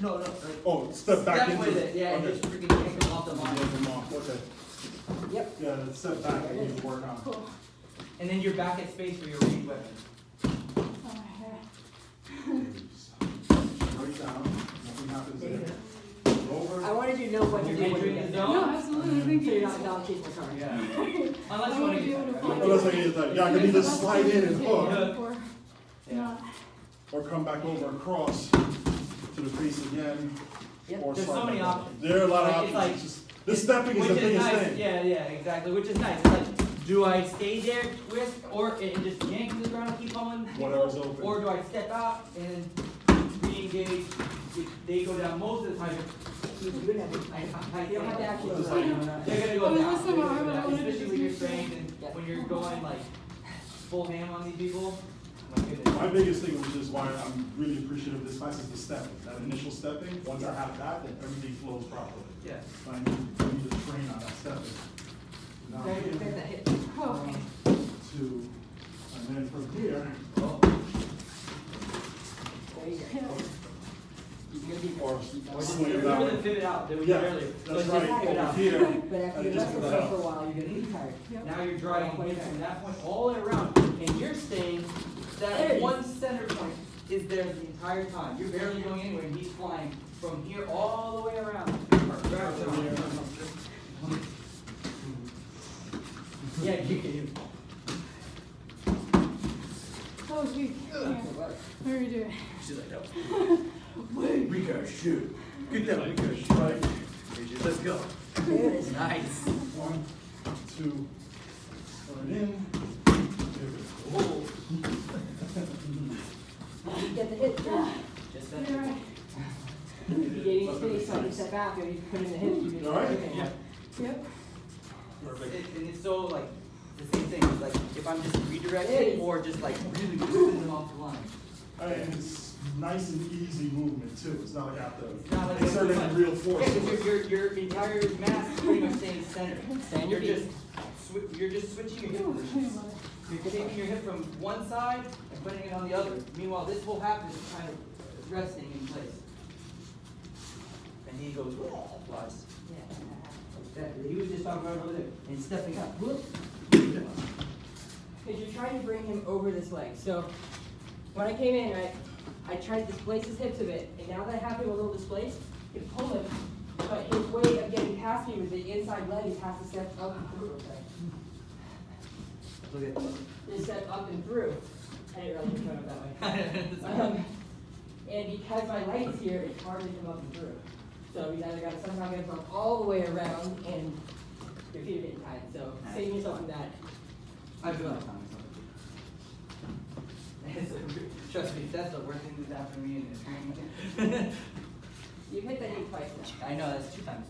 No, like, Oh, step back step into with it. it. Yeah, Okay. just freaking take them off the Yeah, line. come on, okay. Yep. Yeah, that step back, I need to work on. Cool. And then you're back at space for your range weapon. Oh, yeah. Right down, nothing happens There you there. go. Over. I wanted you to know what you're You're doing. entering the No, zone. absolutely, thank So you. you're not dog chasing the car. Yeah. Unless I you wanna want be able to to. fly. Unless I need to, yeah, I can either slide in and hook, Or Yeah. not. or come back over across to the crease again, Yep. or There's slide so many back over. options. There are a lot of Like, it's options, like- it's just, the stepping is Which the is biggest nice. thing. Yeah, exactly. Which is nice. It's like, do I stay there, twist, or and just yank to the ground and keep pulling people? Whatever's open. Or do I step out and re-engage? If they go down most of the time. You wouldn't have to. I You don't have to actually Just go. like- They're gonna I go was down. listening, They're I gonna go down, wanted to especially just when you're make sure. trained and Yeah. when you're going like full ham on these people. My goodness. My biggest thing, which is why I'm really appreciative of this class, is the stepping, that initial stepping. Once I have that, then everything flows properly. Yeah. But I need to train on that stepping. Now, Very good, here, that hit. Oh, two, and then from here, Oh. There you go. yeah. You can go deeper. or Or just swing it remember that the way. pivot out that we Yeah, did earlier. So that's just right, pivot over out. here. But after you I just rest put that yourself out. for a while, you're gonna be tired. Yep. Now you're driving here from that point all the way around, and you're staying, There that you one center point is there the entire time. You're barely going anywhere, and he's flying from here all the way around. Yeah, you can. Oh, sweet. Yeah. What are we doing? She's like, no. Wait. We gotta shoot. Good job, we gotta shoot. Right, Let's go. There it is. Nice. 1, 2, turn in, pivot. Oh. Get the hip straight. Just that. You're right. If you gave me space, so I can step back, and you put in the hips, you can. All right. Okay. Yeah. Yep. And it's so like the same thing. It's like if I'm just redirecting or just like really moving them off the line. And it's nice and easy movement too. It's not like I have It's not like to exert it's any too real much. force. Yeah, 'cause your entire mass is pretty much staying centered. Stand You're your just feet. you're just switching your hip Ooh, positions. I love it. You're taking your hip from one side and putting it on the other. Meanwhile, this whole half is kind of resting in place. And he goes, flies. That, he was just talking right over there and stepping up. Whoop. Because you're trying to bring him over this leg. So when I came in, I tried to displace his hips a bit, and now that I have him a little displaced, I can pull him. But his way of getting past me with the inside leg is has to step up and through. Okay? Look at Just step up and through. I didn't really turn it that way. And because my leg is here, it's hard to come up and through. So you either got to somehow get him all the way around, and your feet are getting tied. So save yourself from that. I feel like time. Trust me, that's the worst thing that's happened to me in this training. You've hit that knee twice now. I know, that's 2 times.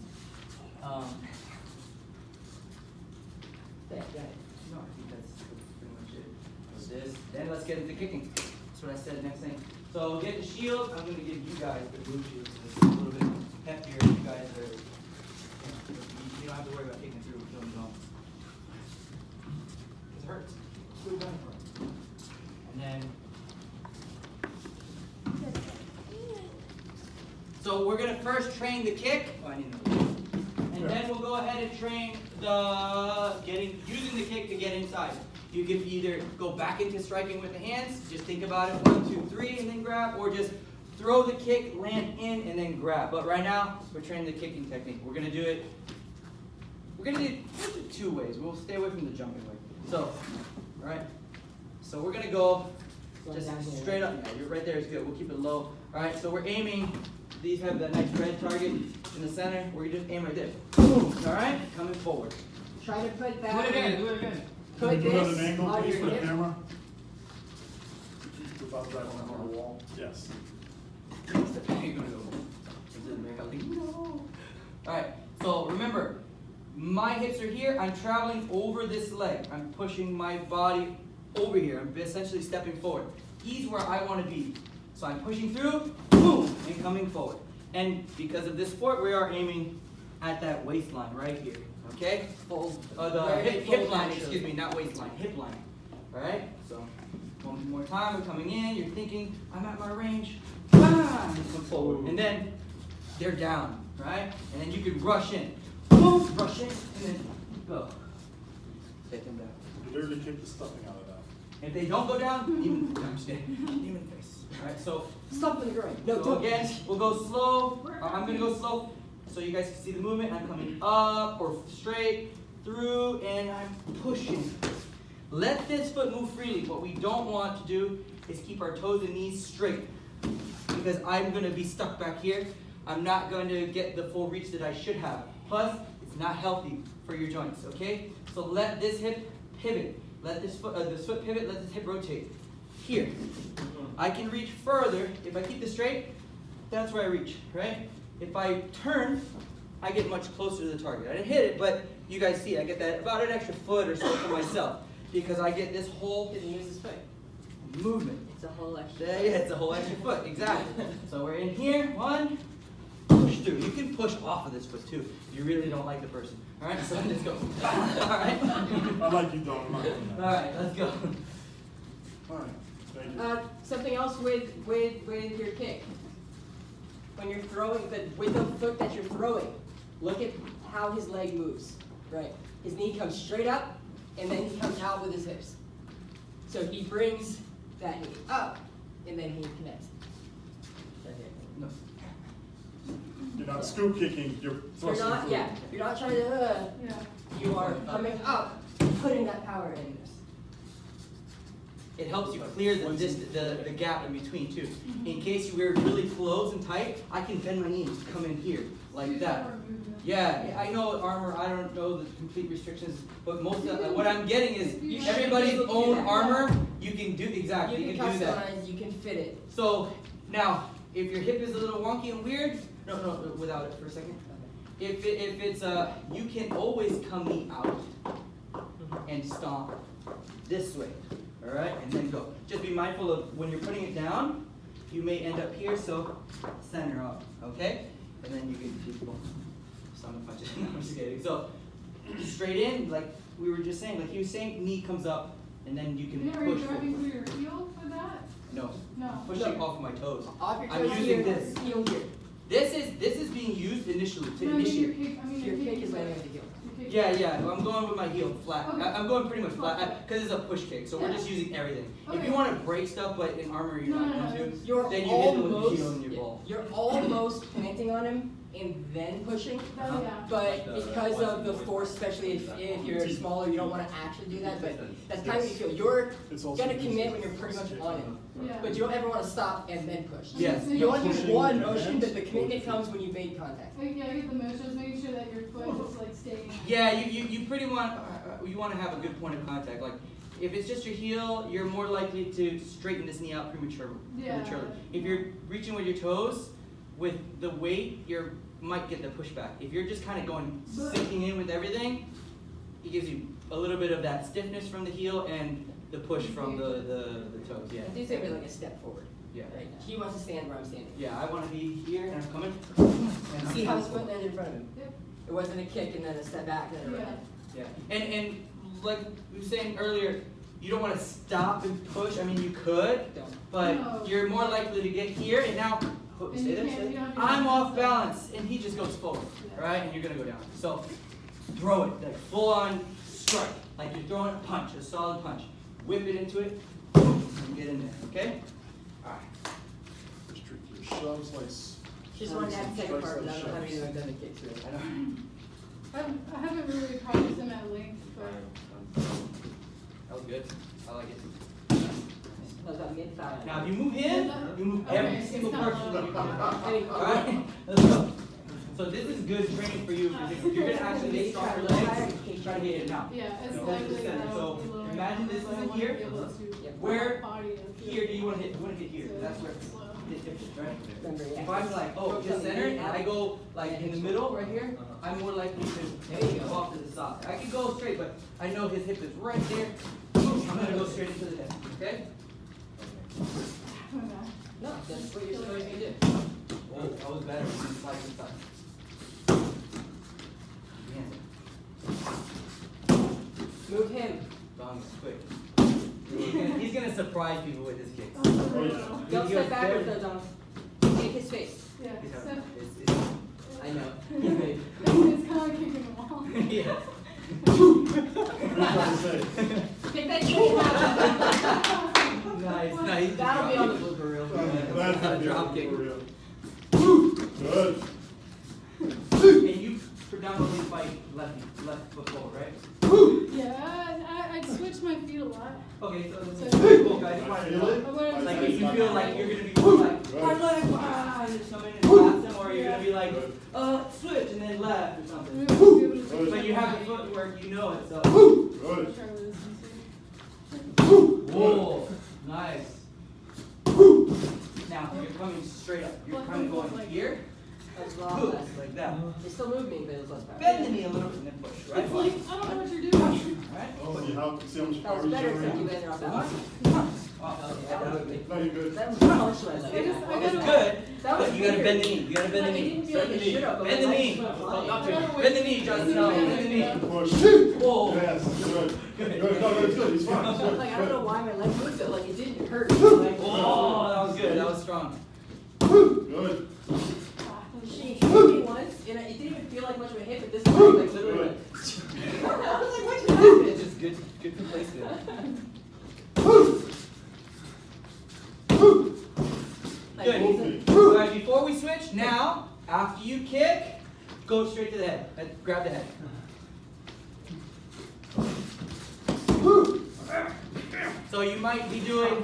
There, got it. No, I think that's pretty much it. That's this. Then let's get into kicking. That's what I said next thing. So get the shield. I'm going to give you guys the blue shield. It's a little bit heftier. You guys are, you don't have to worry about kicking through killing zone. It hurts. It's really done for it. And then, so we're going to first train the kick. Oh, I need another one. And then we'll go ahead and train using the kick to get inside. You can either go back into striking with the hands, just think about it, 1, 2, 3, and then grab, or just throw the kick, land in, and then grab. But right now, we're training the kicking technique. We're gonna do it 2 ways. We'll stay away from the jumping way. So, all right. So we're gonna go just straight up. Yeah, you're right there is good. We'll keep it low. All right. So we're aiming. These have that nice red target in the center. Where you just aim right there. Boom. All right. Coming forward. Try to put that. Do it again. Do it again. Put Can you do it at this an angle, on please, your for the hip. camera? Without driving on the wall? Yes. Alright, so remember, my hips are here, I'm traveling over this leg. I'm pushing my body over here. I'm essentially stepping forward. He's where I want to be. So I'm pushing through, boom, and coming forward. And because of this sport, we are aiming at that waistline right here. Okay? The hip line, excuse me, not waistline, hip line. Alright? So one more time, we're coming in, you're thinking, I'm at my range. Ah, and come forward. And then they're down, right? And then you can rush in. Boom, rush in, and then go. Take them down. You literally kick the stuffing out of that. If they don't go down, even face. Alright, so Stop in the groin. No, so don't. again, we'll go slow. I'm gonna go slow so you guys can see the movement. I'm coming up or straight through and I'm pushing. Let this foot move freely. What we don't want to do is keep our toes and knees straight because I'm gonna be stuck back here. I'm not going to get the full reach that I should have. Plus, it's not healthy for your joints, okay? So let this hip pivot. Let this foot pivot, let this hip rotate. Here. I can reach further. If I keep this straight, that's where I reach, right? If I turn, I get much closer to the target. I didn't hit it, but you guys see, I get that about an extra foot or so for myself because I get this whole Didn't use his foot. movement. It's a whole extra. Yeah, it's a whole extra foot, exactly. So we're in here, 1, push through. You can push off of this foot too if you really don't like the person. All right, so let's go. All right. I like you, Don. I'm not doing All that. right, let's go. All right. Thank you. Something else with your kick. When you're throwing, with the foot that you're throwing, look at how his leg moves, right? His knee comes straight up, and then he comes out with his hips. So he brings that knee up, and then he connects. No. You're not scoop kicking, you're You're thrusting not, through. yeah, you're not trying to, Yeah. you are coming up, putting that power in this. it helps you clear the gap in between too. In case you wear really close and tight, I can bend my knee and come in here like that. Yeah, I know armor, I don't know the complete restrictions, but most of what I'm getting is everybody's own armor, you can do, exactly, You you can can do that. customize, you can fit it. So, now, if your hip is a little wonky and weird, no, without it for a second. If it's, you can always come knee out and stomp this way, alright, and then go. Just be mindful of when you're putting it down, you may end up here, so center up, okay? And then you can keep going. Stomach punches. No, I'm just kidding. So straight in, like we were just saying, like he was saying, knee comes up, and then you can Are you push driving forward. through your heel for that? No, No. pushing off of my toes. Off your I'm toes using here, this. heel here. This is being used initially to No, I mean your initiate. kick, I mean Your your kick is landing at the heel. Yeah, I'm going with my heel flat. Okay. I'm going pretty much flat because it's a push kick, so we're Yeah. just using everything. If Okay. you want to break stuff, but in armor you're No, not no, going to, You're then you hit it with your almost, heel and your ball. you're almost planting on him and then pushing. Oh, yeah. But because of the force, especially if you're smaller, you don't want to actually do that. But that's kind of what you feel. You're It's also gonna easy commit to when you're pretty much kick. on him. Yeah. But you don't ever want to stop and then push. Yes. You want to use Pushing one your motion, hands. but the commitment comes when you make contact. Yeah, I get the motions, making sure that your foot is like staying. Yeah, you pretty want you want to have a good point of contact. Like if it's just your heel, you're more likely to straighten this knee out prematurely. Yeah. If you're reaching with your toes, with the weight, you might get the pushback. If you're just kind of going sinking in with everything, it gives you a little bit of that stiffness from the heel and the push from the toes. Yeah. I do say like a step forward. Yeah. Right? He wants to stand where I'm standing. Yeah, I want to be here and I'm coming. And I'm See how his coming foot landed in front of him? Yep. It wasn't a kick and then a step back and then a Yeah. run. Yeah, and like we were saying earlier, you don't want to stop and push. I mean, you could, Don't. but No. you're more likely to get here. And now, And stay you there. can't- Stay you there. don't have to I'm do off that. balance, and he just goes forward, Yeah. right? And you're gonna go down. So throw it like full on strike, like you're throwing a punch, a solid punch. Whip it into it, and get in there. Okay? All right. Restrict your shoves like. Just wanted that second strikes part, but like I don't have shoves. anything done to kick through it. I know. I haven't really practiced them at length, but That was good. I like it. That was about mid-thigh. Now, if you move him, you move Okay, every it's single not person long. that you can. Anyway, Alright, let's go. So this is good training for you because you're gonna actually get stronger legs. Try to get it now. yeah, it's No, likely just that center. I'll So, be lower. imagine this So I isn't wanna here. be able to Where put my body up to Here, it. do you want to hit? You want to hit here? So That's where slow. it hits, right? remember, yeah. If I'm like, oh, just center, and I go like in the middle right here, I'm more likely There to you go. go off to the side. I can go straight, but I know his hip is right there. I'm gonna go straight into the head. Okay? Oh, God. No, that's what you're supposed to do. Oh, that was better. Side to side. Move him. Dong is quick. He's gonna surprise people with his kicks. Oh, for real. Don't He goes step backwards very- though, Dom. Take his face. Yeah, He's so having- it's- I know. it's kind of like kicking the wall. Yeah. Take that chicken out. Nice. That'll be on the blooper reel. That's A drop kick. Good. And you predominantly fight left foot forward, right? Yeah, I'd switch my feet a lot. Okay, so this So- is cool, guys. I feel it. I wanna Like switch if you my feel feet. like you're gonna be more like hard leg, and just come in and blast him, or you're gonna be like, switch and then left or something. Good. But you have the footwork, you know it, so. Good. Whoa, nice. Now, you're coming straight up. You're kind of going here, That's a lot less. like that. They still move me, but it's less power. Bend the knee a little bit and then push, right? It's like, I don't know what you're doing. Alright? Oh, see how much That power was you better except you generate? landed off balance. Oh, That was good. No, you're good. That was much less. I It's gotta- good, That was but you gotta weird. bend the knee. You gotta bend the Like, it knee. didn't feel like Bend it the knee. should have, but Bend the my knee. legs went flying. Bend the knee, Justin. No, bend the knee. Push. Whoa. Yes, good. Good. No, it's good. He's fine. It's good. Like, I don't know why my leg moved, but like, it didn't hurt. Like, Oh, that was good. That was strong. Good. she hit me once, and it didn't even feel like much of a hit, but this time, like, literally, like, I was like, what just happened? It's just good placement. Like, Good. moving. Alright, before we switch, now, after you kick, go straight to the head. Grab the head. So you might be doing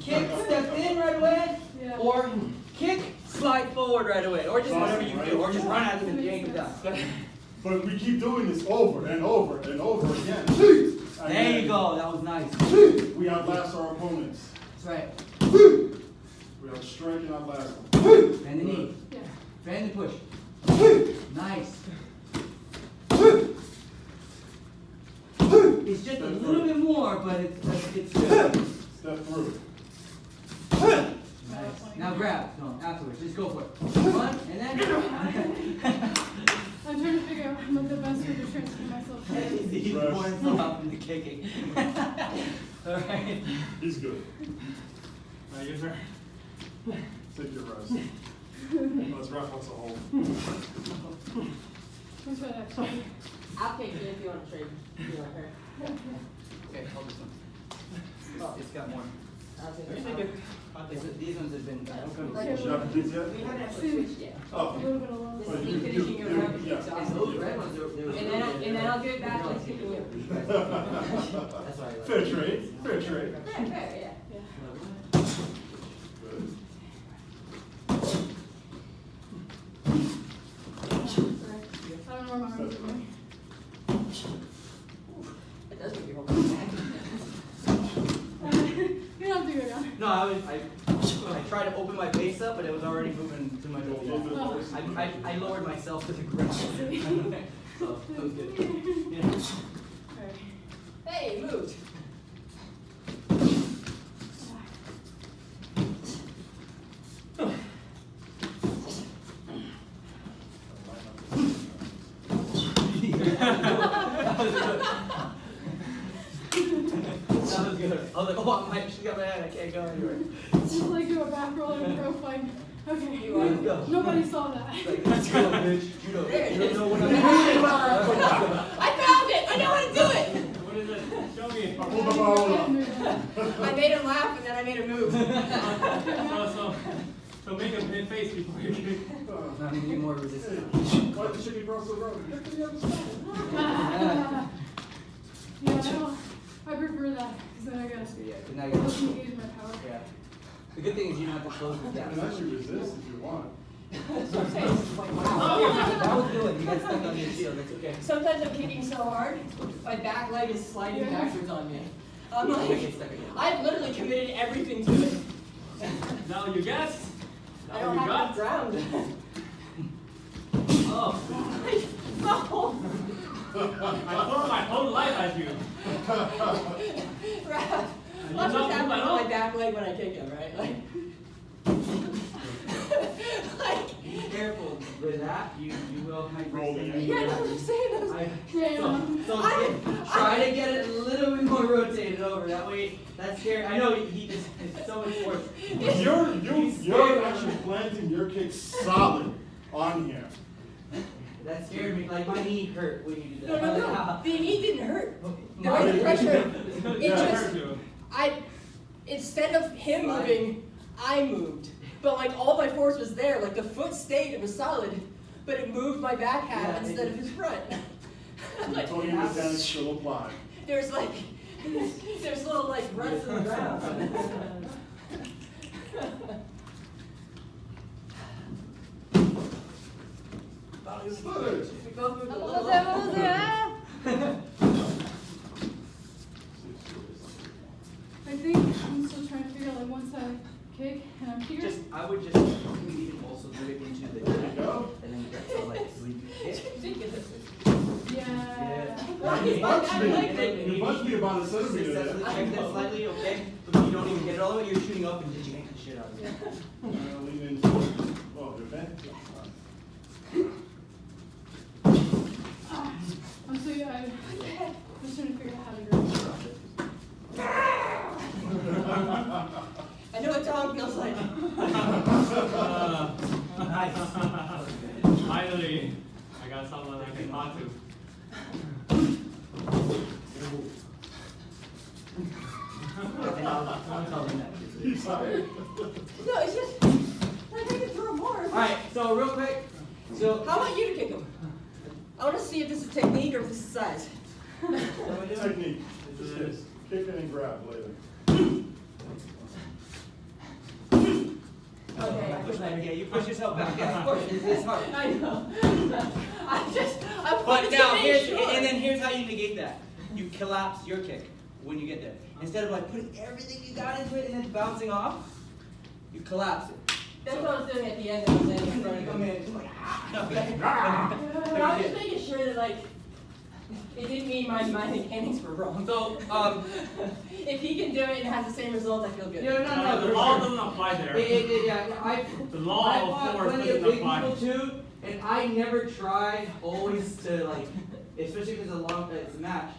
kick, step in right away, Yeah. or kick, slide forward right away, or just whatever you do, or just run at them and yank them down. But we keep doing this over and over and over again. There you go, that was nice. We outlast our opponents. That's right. We outstrike and outlast them. Bend the knee, Yeah. bend and push. Nice. It's just a little bit more, but it's good. Step through. Nice. Now grab. No, afterwards. Just go for it. One, and then. I'm trying to figure out what the best way to transfer myself. He's more himself out from the kicking. Alright. He's good. Now your turn. Take your rest. Let's wrap what's a hole. Let's try that actually. I'll take it if you want to trade. You want her? Okay, hold this one. It's got more. I'll take What do you it. think? These ones have been. You have these yet? We haven't actually switched yet. A Oh. little bit of love. This is me finishing your round. yeah. It's And awesome. those red ones are. And then I'll give it back to you. That's why I like Fair it. trade. Fair trade. Fair, fair, yeah. Yeah. Good. Sorry. I don't know where my arms are going. It does make you hold it back. You don't have to go down. No, I tried to open my base up, but it was already moving too much. Oh. I lowered myself to the ground. So it was good. Yeah. Alright. Hey, it moved. That was good. That was good. I was like, oh, she's got my head. I can't go anywhere. Just like do a back roll and throw flag. Okay. You are. Let's go. Nobody saw that. Like, let's go, bitch. Judo. There it You don't is. know what I'm I found it! I know how to do it! What is it? Show me. I pulled the ball up. I made him laugh and then I made him move. So make a pin face before you kick. Not any more resistance. Why did the chicken cross the road? Get to the other side. Yeah, I prefer that because then I gotta Yeah, but now you gotta. engage my power. Yeah. The good thing is you don't have to close the You gap. can actually resist if you want. That's what I'm saying. It's like, wow. That was good. You got stuck on your shield. That's okay. Sometimes I'm kicking so hard, my back leg is sliding backwards on me. I'm You might get like, stuck again. I've literally committed everything to it. Now you guess. I Now don't you have got. to ground. Oh. No. I throw my whole life at you. Raph, You watch know, what's happening I to know. my back leg when I kick him, right? Like, Be careful with that. You will Roll hyperextend. it. yeah, that's what I'm saying. Try to get it a little bit more rotated over. That way, that's scary. I know it's so much force. You're actually planting your kick solid on here. That scared me. Like my knee hurt when you did No, that. no, no. The knee didn't hurt. The No, way the it pressure, It it Yeah. just, instead of him moving, I moved. But like all my force was there. Like the foot stayed, it was solid. But it moved my back half Yeah, instead of his front. Like, Tony mechanics still apply. there's little like ruts in the ground. Good. We both moved a Vamos little a hacer, off. vamos a hacer. I think I'm still trying to figure out like once I kick and I'm here. I would just you can also do it into the There you go. and then that's all like so you can hit. Yeah. Why is You my punched back me. leg then- You punched me about a centimeter. Successfully there. check that slightly, okay? But you don't even get it all the way. You're shooting up and just yank the shit out of it. Lean into it. Oh, you're okay? I'm so yeah, I'm just trying to figure out how to go. I know what dog feels like. Nice. Finally, I got someone I can talk to. And I'll tell them that. He's tired. No, it's just like I can throw more. Alright, so real quick. So How about you to kick him? I want to see if this is technique or if this is size. Technique. Just this. Kick it and grab later. Okay, I push Yeah, you push yourself back. Yeah, of course, it's hard. I know. I But wanted now, to make sure. and then here's how you negate that. You collapse your kick when you get there. Instead of like putting everything you got into it and then bouncing off, you collapse it. That's what I was doing at the end. I was standing in front of Come him. in, it's like, ah. But I was just making sure that like it didn't mean my mechanics were wrong. So, If he can do it and has the same result, I feel good. no, The law doesn't apply there. The The law of force plenty doesn't of big apply. people too, and I never tried always to like, especially if it's it's a match.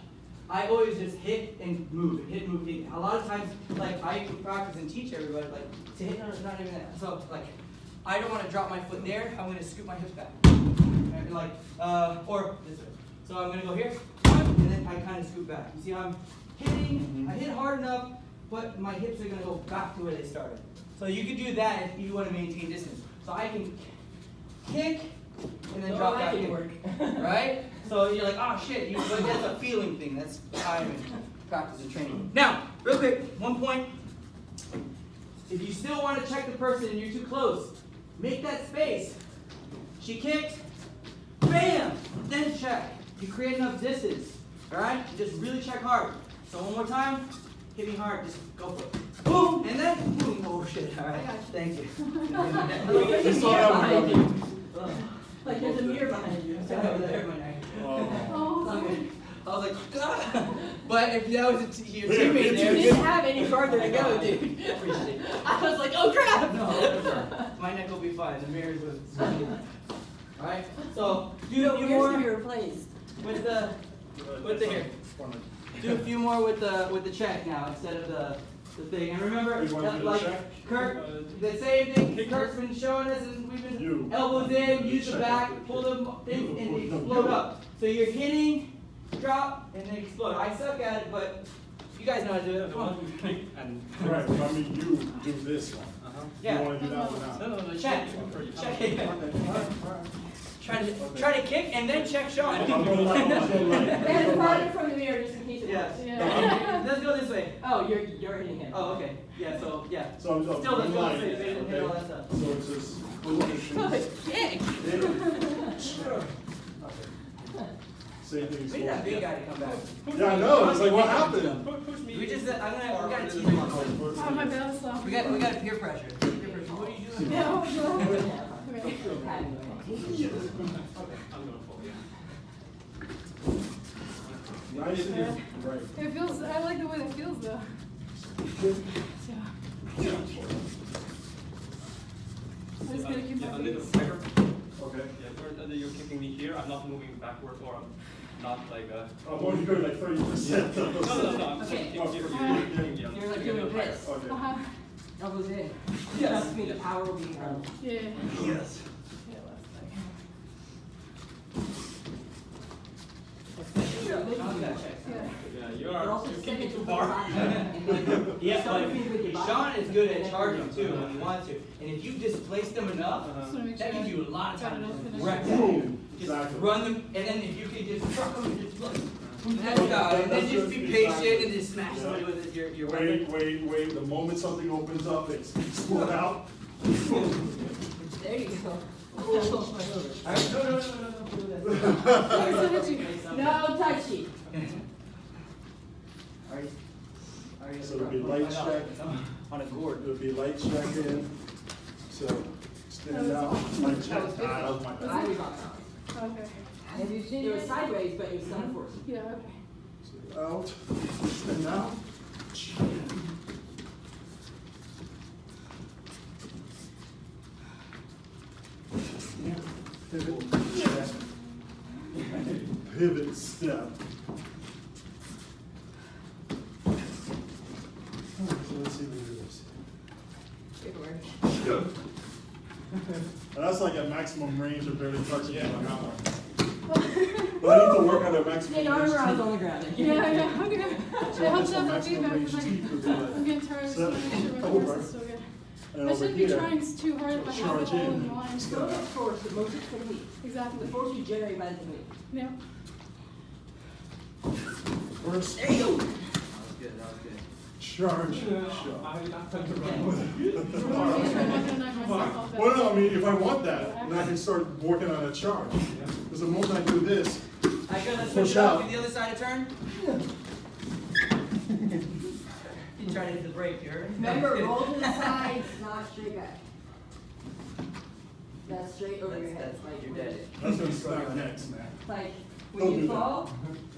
I always just hit and move, hit, move, hit. A lot of times, like I practice and teach everybody, like to hit, no, not even that. So like, I don't want to drop my foot there. I'm going to scoop my hips back, and like, or this way. So I'm going to go here, and then I kind of scoop back. You see how I'm hitting? I hit hard enough, but my hips are going to go back to where they started. So you could do that if you want to maintain distance. So I can kick and then drop back in, right? So you're like, oh shit, but that's a feeling thing. That's time and practice and training. Now, real quick, one point. If you still want to check the person and you're too close, make that space. She kicked, bam, then check. You create enough distance, all right? Just really check hard. So one more time, hit me hard, just go for it. Boom, and then boom. Oh shit, all right. Thank you. There's a mirror behind you. Like there's a mirror behind you. Over there, my neck. Oh, Okay. I was like, ah. But if that was your You teammate there, didn't have any farther to go, dude. appreciate it. I was like, oh crap! No, my neck will be fine. The mirrors will. Alright, so do a few Yours more can be replaced. with the here. Do a few more with the check now instead of the thing. And remember, You wanna do the like check? Kirk, the same thing Kirk's been showing us, and we've been You. elbows in, use the Check. back, pull them in, and explode up. So you're hitting, drop, and then explode. I suck at it, but you guys know how to do it. The Come on. one who kick and. Right, but I mean, you do this one. Yeah. You wanna do that one now? No, Check. Check. Try to kick and then check Sean. I'll go light, I'll go light. And farther from the mirror just in case it Yeah. works. Yeah. Let's go this way. Oh, you're hitting him. Oh, okay. Yeah. So yeah. So I'm Still, let's go light, this way. Hit all that okay? stuff. So it's just position. Kick! Same thing. We need that big guy to come back. Yeah, I know, it's like, what happened? Push me. We just, we gotta teach him on this. oh, my belly slow. We got peer pressure. Peer pressure. What are you doing? Yeah, oh, no. Okay. I'm gonna fall, yeah. Nice and easy. Right. It feels, I like the way that feels though. Yeah. I'm just gonna keep Yeah, my a little face. tighter. Okay. Yeah, you're kicking me here. I'm not moving backwards or I'm not like a. I'm only doing like 30%. No. I'm Okay. you're You're like doing this. Okay. Uh-huh. Elbows in. Yes. Trust me, the power will be incredible. Yeah. Yes. Yeah, last second. Sean's gotta check. Yeah. Yeah, But also you're send kicking it too to far. Yeah, Start but with your body. Sean is good at charging too when he wants to. And if you displace them enough, Just wanna make that sure gives you a lot of got time it to open. wreck that. Boom. Just Exactly. run them, and then if you can just truck them and just look. And then That's just be good. patient and just smash Yeah. somebody with your weapon. Wait. The moment something opens up, it's pulled out. There you go. Alright, no. No touchy. So it'll be light check. On a gourd. It'll be light check in. So stand out, light check. Ah, that was my I bad. was on top. Okay. Have you seen It was it? sideways, but it was center force. Yeah, okay. So out, stand out. Yeah. Pivot, check. Pivot step. So let's see if we do this. Good work. That's like at maximum range of barely touching it on that one. But I need to work on a maximum Yeah, no, I range. remember I was on the ground. Yeah, yeah, I'm gonna, it helps So out that's that maximum feedback, range because teeth would be I'm like- getting tired, so I make sure my Over. force is still good. And I over shouldn't be here, trying too hard if I have charge it all in. in line. Just So gotta- much force, the most it's gonna be. The Exactly. force you generate by the technique. Yeah. First, There you go. That was good. charge, shove. I Make sure I'm not gonna knock myself off that. Well, no, I mean, if I want that, then I can start working on a charge. Because the moment I do this, I gotta Push switch it up out. to the other side of turn. You try to hit the brake here. Remember, roll to the sides, not straight back. That's straight over your head. That's Like, you're dead. that's gonna snap next, man. Like, Don't when do you that. fall,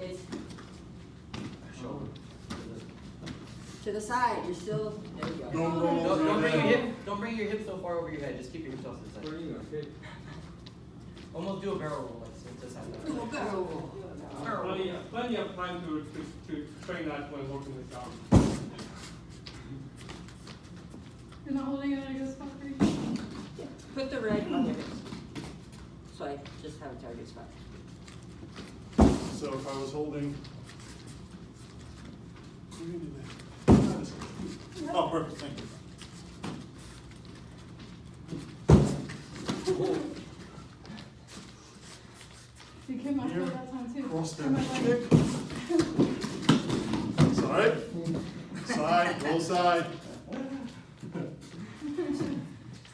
it's Shoulder. to the side, you're still, there you go. Don't roll Don't, over don't bring your head. hip. Don't bring your hips so far over your head. Just keep your hips off to the side. Almost do a barrel roll, like so, just like that. plenty of time to train that when working with arm. You're not holding it at a good spot for you? Put the red on your hips. So I just have a target spot. So if I was holding. Oh, perfect, thank you. You came off Here, good that time too. cross Come that on, kick. Side, side, roll side.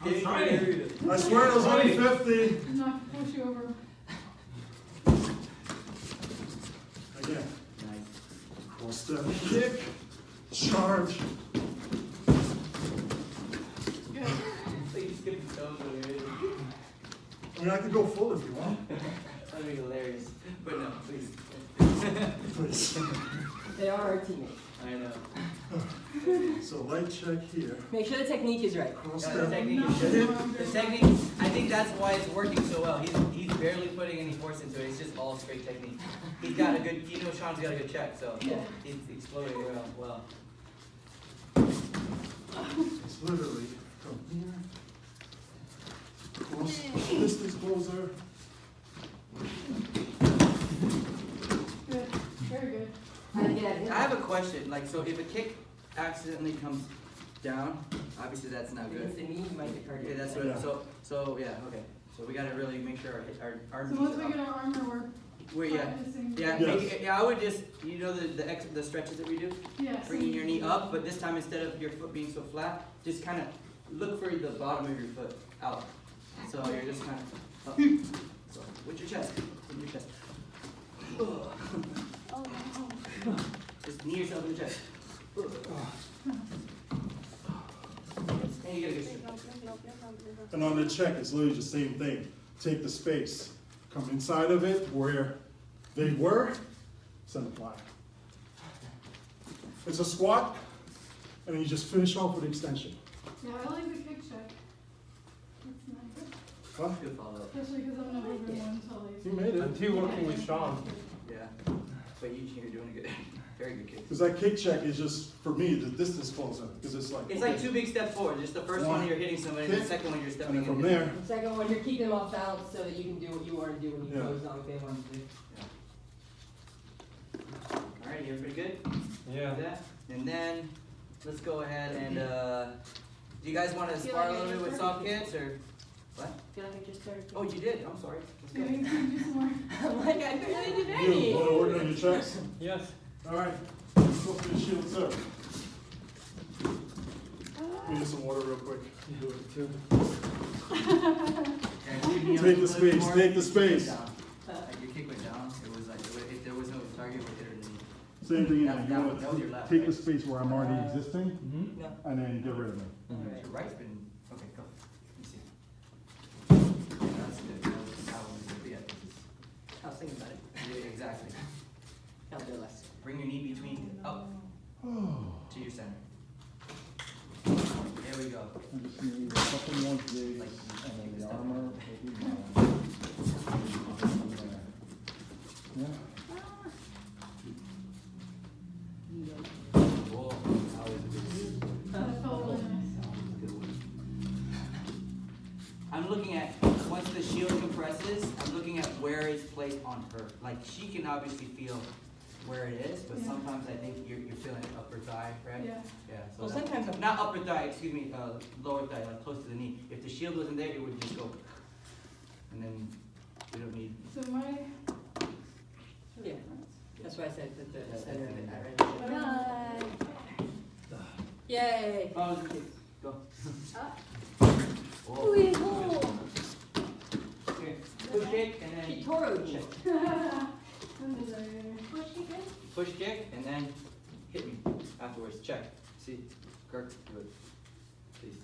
I swear it was only 50. I'm not gonna push you over. Again, Nice. cross that kick, charge. Good. So you skip the toes over here. I mean, I could go full if you want. That'd be hilarious. But no, please. Please. They are our teammates. I know. So light check here. Make sure the technique is right. Cross Yeah, the that. technique is Hit. the technique. I think that's why it's working so well. He's barely putting any force into it. It's just all straight technique. He's got a good. You know, Sean's got a good check, so Yeah. he's exploding well. It's literally from here. Cross distance closer. Good. Very good. How to get out of I here. have a question. Like, so if a kick accidentally comes down, obviously that's not Against good. the knee, you might get cardio. Okay, that's Yeah. what. So yeah, okay. So we gotta really make sure our So knees once we are get up. our armor, we're Yeah, practicing. yeah, Yes. yeah. I would just, you know, the stretches that we do. Yes. Bringing your knee up, but this time instead of your foot being so flat, just kind of look for the bottom of your foot out. So you're just kind of up. So with your chest, with your chest. Oh, no. Just knee yourself in the chest. And you get a good stretch. And on the check, it's literally the same thing. Take the space, come inside of it where they were, send a fly. It's a squat, and then you just finish off with extension. Yeah, I like the kick check. That's nice. Huh? Good follow. Especially because I'm never been one until like. You made it. Until working with Sean. Yeah. But you're doing a good, very good kick. Because that kick check is just, for me, the distance closer. Because it's like. It's like two big steps forward. Just the first one you're hitting somebody, and the Kick, second one you're And stepping then from in. there, The second one, you're keeping them off balance so that you can do what you want to do when you Yeah. close on what they want to do. Alright, you're pretty good? Yeah. With that? And then, let's go ahead and, do you guys want to Feel spar a like I little bit with just soft kicks, or what? I feel like I just started. Oh, you did, I'm sorry. Let's Yeah, go. you can do some more. I'm like, I barely did you any. want to work on your checks? Yes. All right, go for the shield, sir. Give me some water real quick. You do it too. And keep me up Take a the little bit space, more. take the space. Down. Like your kick went down, it was like, if there was no target, we hit her in the knee. Same thing, you That- know, that was your left, take the right? space where I'm already existing, Mm-hmm. No. and then get rid of me. Your right's been, okay, go. Let me see. That's good, that one was good, yeah, this I was thinking about it. is, yeah, exactly. I'll do less. Bring your knee between, up to your center. There we go. I'm just gonna leave a couple more jigs, Like, and then the step armor on. will be mine. Yeah. Whoa, that was a good That felt really nice. good one. I'm looking at, once the shield compresses, I'm looking at where it's placed on her. Like, she can obviously feel where it is, but Yeah. sometimes I think you're feeling upper thigh, right? Yeah. Yeah, so Well, that- sometimes I'm- not upper thigh, excuse me, lower thigh, like close to the knee. If the shield wasn't there, it would just go, and then we don't need. So my. Yeah. That's why I said put the Yeah, center of it that's at it. right. Right. Yay. Follow the kicks. Go. Ooh, he's cool. Okay. Push kick and then Toro check. Push kick. Push kick and then hit me afterwards. Check. See, Kirk, do it. Please.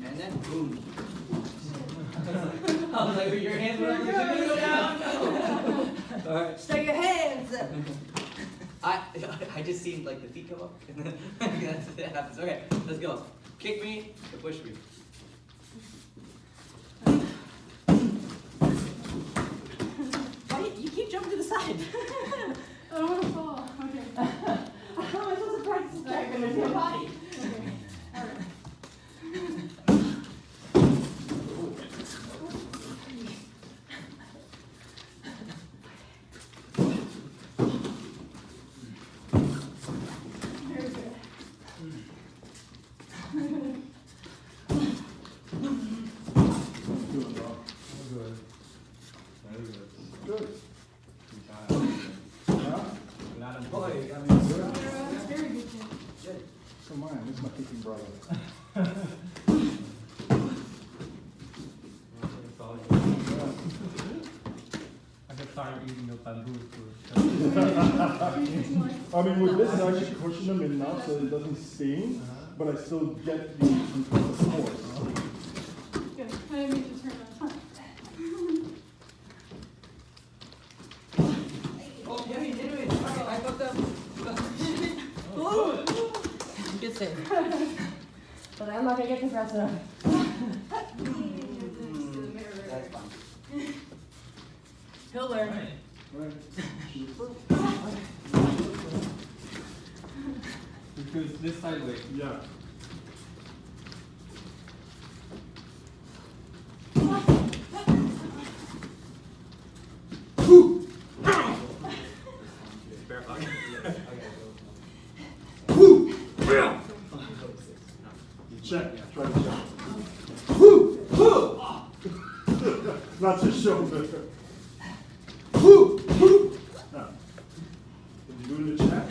And then boom. I was like, your hands were like, you're go down. No. All right. Stay your hands up. I just seen like the feet come up. That's what happens. Okay, let's go. Kick me to push me. Why you keep jumping to the side? I don't want to fall. Okay. How am I supposed to practice that with your body? Okay. All right. Very good. Doing well. Good. Very good. Good. Good. Yeah. Not a Good. Very good kick. Good. So mine, this is my kicking brother. I get tired eating your bamboo food. I mean, with this, I actually cushion them enough so it doesn't sting, but I still get the force. Good. I didn't mean to turn that. Oh, yeah, you did it. Okay, I fucked up. Good save. But I'm not gonna get compressed enough. That's fine. He'll learn. Right. Because this side way. Yeah. Bear hug. Check. Try to check. Not your shoulder. Now, when you're doing the check,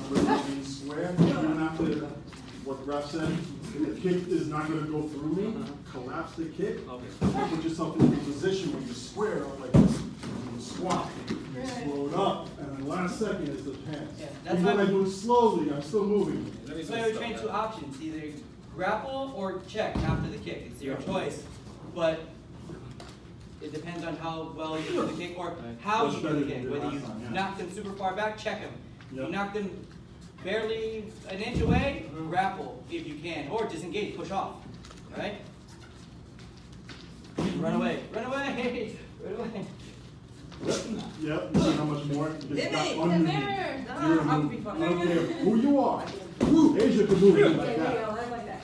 remember being square, even after what the ref said, if the kick is not going to go through me, collapse the kick. Okay. Put yourself in a position where you square up like this. You squat, you slow it up, and then the last second is the hands. Yeah, that's Even when why- I do it slowly, I'm still moving. So we train two options, either grapple or check after the kick. It's your choice, but it depends on how well you do the kick or how What's you better do the than kick. you did Whether you last time, yeah. knock them super far back, check them. Yep. You knock them barely an inch away, grapple if you can, or disengage, push off. All right? Run away, run away, run away. Yep, you see how much more? Because you got Hit me, underneath. mirror. You're I'll be moving. fine. I don't care who you are. Asia can move Okay, like there you that. go. I like that.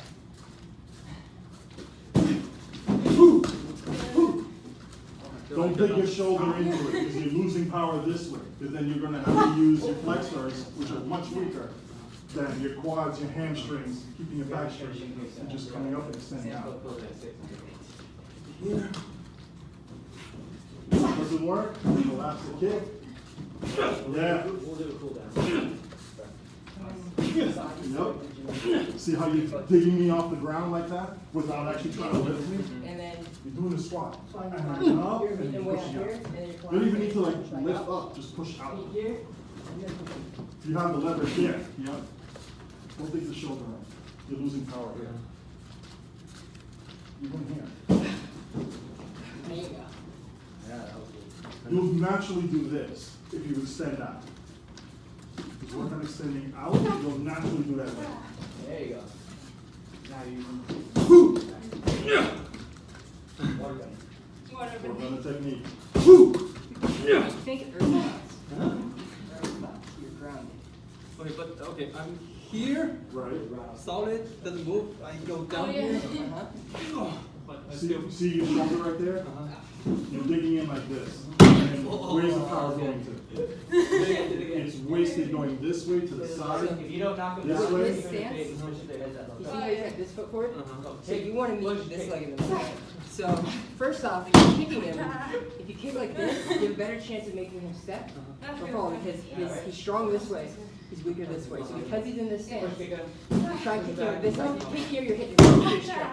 Don't dig your shoulder into it because you're losing power this way. Because then you're going to have to use your flexors, which are much weaker than your quads, your hamstrings, keeping your back straight, and just coming up and extending out. Here. Doesn't work. Collapse the kick. Yeah. We'll do a cool down. Yep. See how you're digging me off the ground like that without actually trying to lift me? And then You're doing a squat. And then you're up and meeting then way up pushing here, out. and then you're You don't even need to like climbing lift back up, just push out. Feet here, and then push. You have the leverage here. Yep. Don't dig the shoulder out. You're losing power here. You're going here. There you go. Yeah, that was good. You'll naturally do this if you extend out. Because work on extending out, you'll naturally do that way. There you go. Now you're using water gun. Work on the technique. Think it really fast. You're grounded. Okay, but okay, I'm here, Right. solid, doesn't move. I go down Oh, yeah. here, Uh-huh. but I See, still. see your shoulder right there? Uh-huh. You're digging in like this. And then Where's the power going to? Do it again, do it again. It's wasted going this way to the side. If you don't knock them This down, way? you're gonna face, push their heads out. You see how you got this foot forward? Oh, So you want to push, meet this kick. leg in the middle. So first off, if you're kicking him, if you kick like this, you have a better chance of making him step or fall because he's strong this way. He's weaker this way. So because he's in this stance, Kick him. try and kick him this way. If you kick here, you're hitting your pretty straight.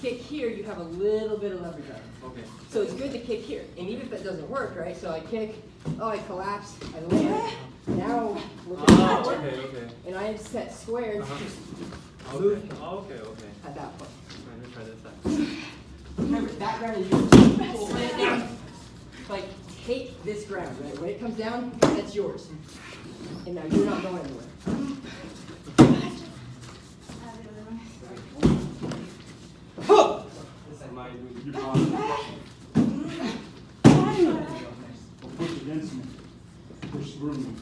Kick here, you have a little bit of leverage on it. Okay. So it's good to kick here. And even if that doesn't work, right? So I kick, oh, I collapse, I land. Now we're Ah, going okay, okay. and I have set squares Okay. Move. Okay, okay. at that point. Let me try this side. Remember, that ground is yours. Slam down. Like, take this ground, right? When it comes down, that's yours. And now you're not going anywhere. This is my You push against me. Push through me.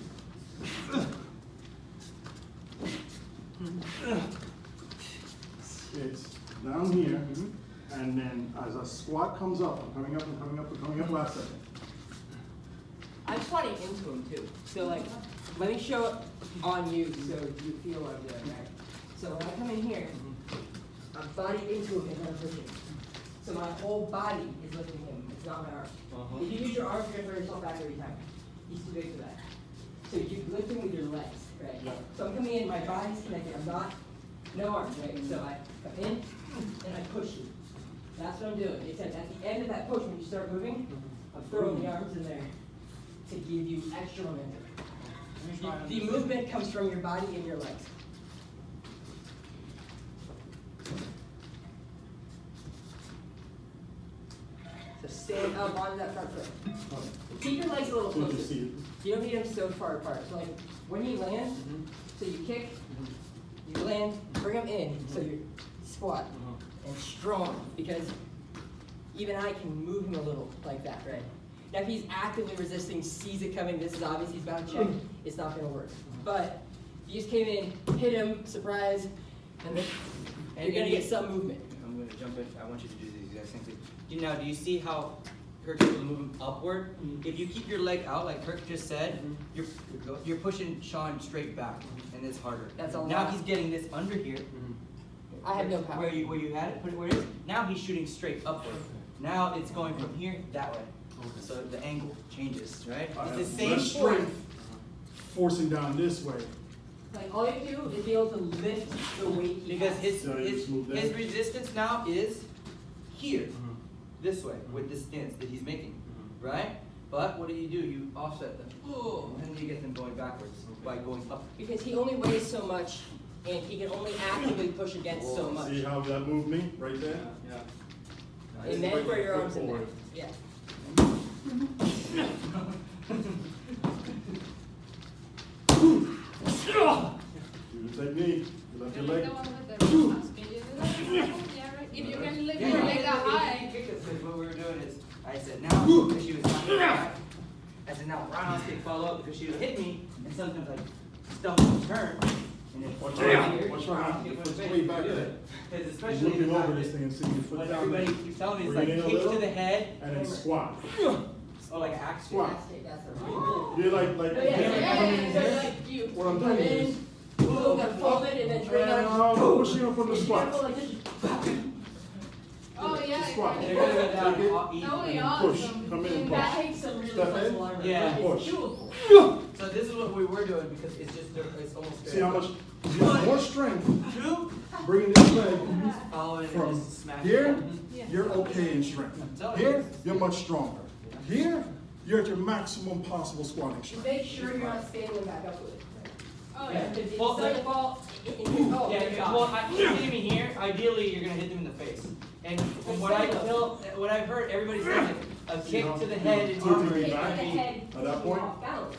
It's down here, and then as a squat comes up, I'm coming up, I'm coming up, I'm coming up last second. I'm squatting into him too. So like, let me show it on you so you feel what I'm doing, right? So when I come in here, I'm body into him and then I'm pushing. So my whole body is lifting him. It's not my arm. If you use your arms, you're gonna throw yourself back every time. He's too big for that. So you lift him with your legs, right? Yeah. So I'm coming in, my body's connected. I'm not, no arms, right? So I come in and I push you. That's what I'm doing. Except at the end of that push, when you start moving, I'm throwing the arms in there to give you extra momentum. The movement comes from your body and your legs. So stand up on that front foot. Keep your legs a little So you closer. see it. You don't need them so far apart. So like when you land, so you kick, you land, bring them in, so you squat and strong because even I can move him a little like that, right? Now if he's actively resisting, sees it coming, this is obvious, he's about to check, it's not gonna work. But if you just came in, hit him, surprise, and then you're gonna get some movement. I'm gonna jump in. I want you to do the exact same thing. Now, do you see how Kirk's able to move him upward? If you keep your leg out, like Kirk just said, you're pushing Sean straight back, and it's harder. That's a Now lot. he's getting this under here. I have no power. Where you had it, put it where it is. Now he's shooting straight upward. Now it's going from here that way. So the angle changes, right? I It's have the same less force. strength forcing down this way. Like all you have to do is be able to lift the weight he Because has. So you his just move that. his resistance now is here, this way, with this stance that he's making, right? But what do? You offset them, and you get them going backwards by going up. Because he only weighs so much, and he can only actively push against so much. See how that moved me right there? Yeah. And then throw your arms in there. Forward. Yeah. Do the technique. You left your leg. If you can lift your leg that high. Because what we were doing is, I said now because she was knocking me back. I said now roundhouse kick follow up because she would hit me, and sometimes I stumble and turn, and then Watch here, out. Watch out. roundhouse kick Your with foot's face. way back Do there. it. Because You're especially looking in the over back, this thing and seeing your foot what down everybody there. keeps telling me is Bring like it in a kick to little, the head, and then squat. oh, like an axe kick. Squat. That's the You're like, Oh, yeah, coming in so here. like you What I'm come doing in, is- boom, got folded, and then bring And out. I'm pushing up from the If you squat. go like this, Oh, yeah. Squat. They're gonna go down Take it. easy. That would be Push. awesome. Come in and push. that takes some really Step in. flexible arm. Yeah. It's Push. doable. So this is what we were doing because it's just it's almost straight. See how much, you have more strength Two, bringing this leg following and from just smash. here, you're okay in strength. Here, you're much stronger. Here, you're at your maximum possible squatting strength. Make sure you're not standing back up with it. Oh, Yeah, yeah. because if Well, you start to fall, oh, Yeah, good yeah, God. well, you're hitting me here. Ideally, you're gonna hit them in the face. And from what what I've heard, everybody says it. A kick to the head and Tilting armor me is Kick to gonna the be. head, At that pushing point? off balance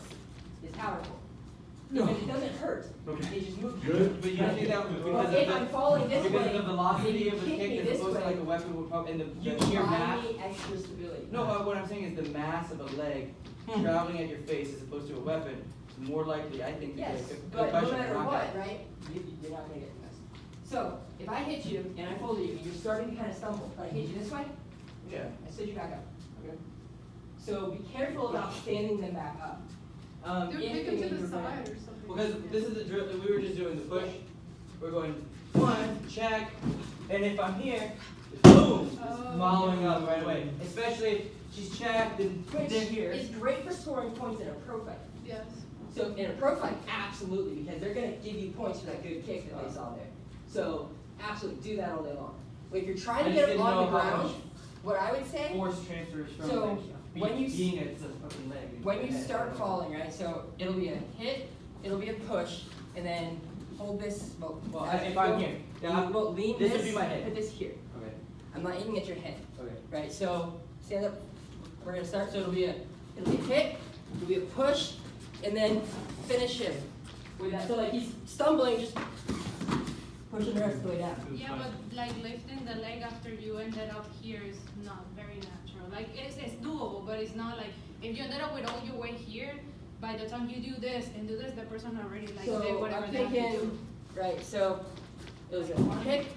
is powerful. Because it doesn't hurt. Okay. It just moves. Good? But you don't think that Well, because if of I'm falling this because way, of the velocity of the kick me kick as this opposed to way, like a weapon would probably and you the sheer mass. provide me extra stability. No, what I'm saying is the mass of a leg traveling at your face as opposed to a weapon is more likely, I think, to Yes, get a but no concussion matter or what, knockout. right, you're not gonna get the mess. So, if I hit you and I fold you and you're starting to kind of stumble, but I hit you this way, Yeah. I sit you back up. Okay. So be careful about standing them back up. Dude, if take they them to need the to run. side or something. Because this is the drill, we were just doing the push. We're going 1, check, and if I'm here, boom, just Oh. following up right away. Especially if she's checked and Which they're here. is great for scoring points in a pro fight. Yes. So in a pro fight, absolutely, because they're gonna give you points for that good kick that they saw there. So absolutely, do that all day long. If you're trying I to just get them didn't on the know how ground, much what I would say, Force transfers from So, like, when you s- being a fucking leg. when you start falling, right? So it'll be a hit, it'll be a push, and then hold this. Well, If I'm here, yeah, well, lean this this. would be my head. Put this here. Okay, I'm not aiming at your head, okay. right? So stand up. We're gonna start. So it'll be a hit, it'll be a push, and then finish him with that. So like he's stumbling, just pushing the rest of the way down. Yeah, but like lifting the leg after you ended up here is not very natural. Like it's doable, but it's not like if you ended up with all your weight here, by the time you do this and do this, the person already like did So whatever I'm they have to thinking, do. right? So it was a kick,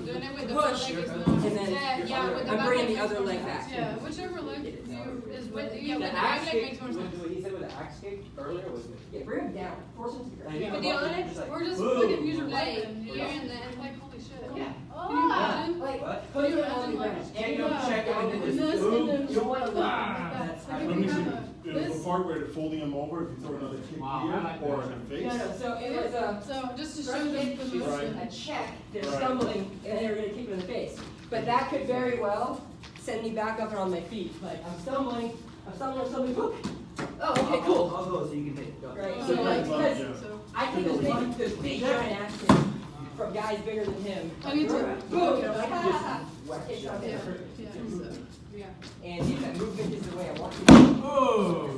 Doing it with the push, front leg is not. and then yeah, with the I'm back bringing leg the makes other more leg sense. back. Yeah, whichever leg you is with Yeah, you. with The the axe back leg kick, makes more sense. what he said with the axe kick earlier was good. Yeah, bring him down, force him to the ground. Like, With the other leg, just like, Or just boom. fucking use your Like, leg and here yeah. and then. Like holy shit. Yeah. Can you imagine? Like, What? put Can him you on the imagine, ground. like, Take him, Yeah. check him, and then And just this boom. and then You don't want to like Ah, that. that's Like fine. if Let you me see, have the this. part where they're folding him over, if you throw another kick Wow, I here like or that. in the face. No, no, so it was a So just to show front them kick, the Right. a motion. check, they're Right. stumbling, and they're gonna kick him in the face. But that could very well send me back up and on my feet. Like, I'm stumbling, whoop. Oh, okay, cool. I'll go so you can take it. Go. Right, So so like, yeah. because So I take those big giant axes from guys bigger than him. I need to- Boom, and I'm like, ah, kick out yeah, there. yeah, so yeah. And if that movement is the way I want it to be. Oh.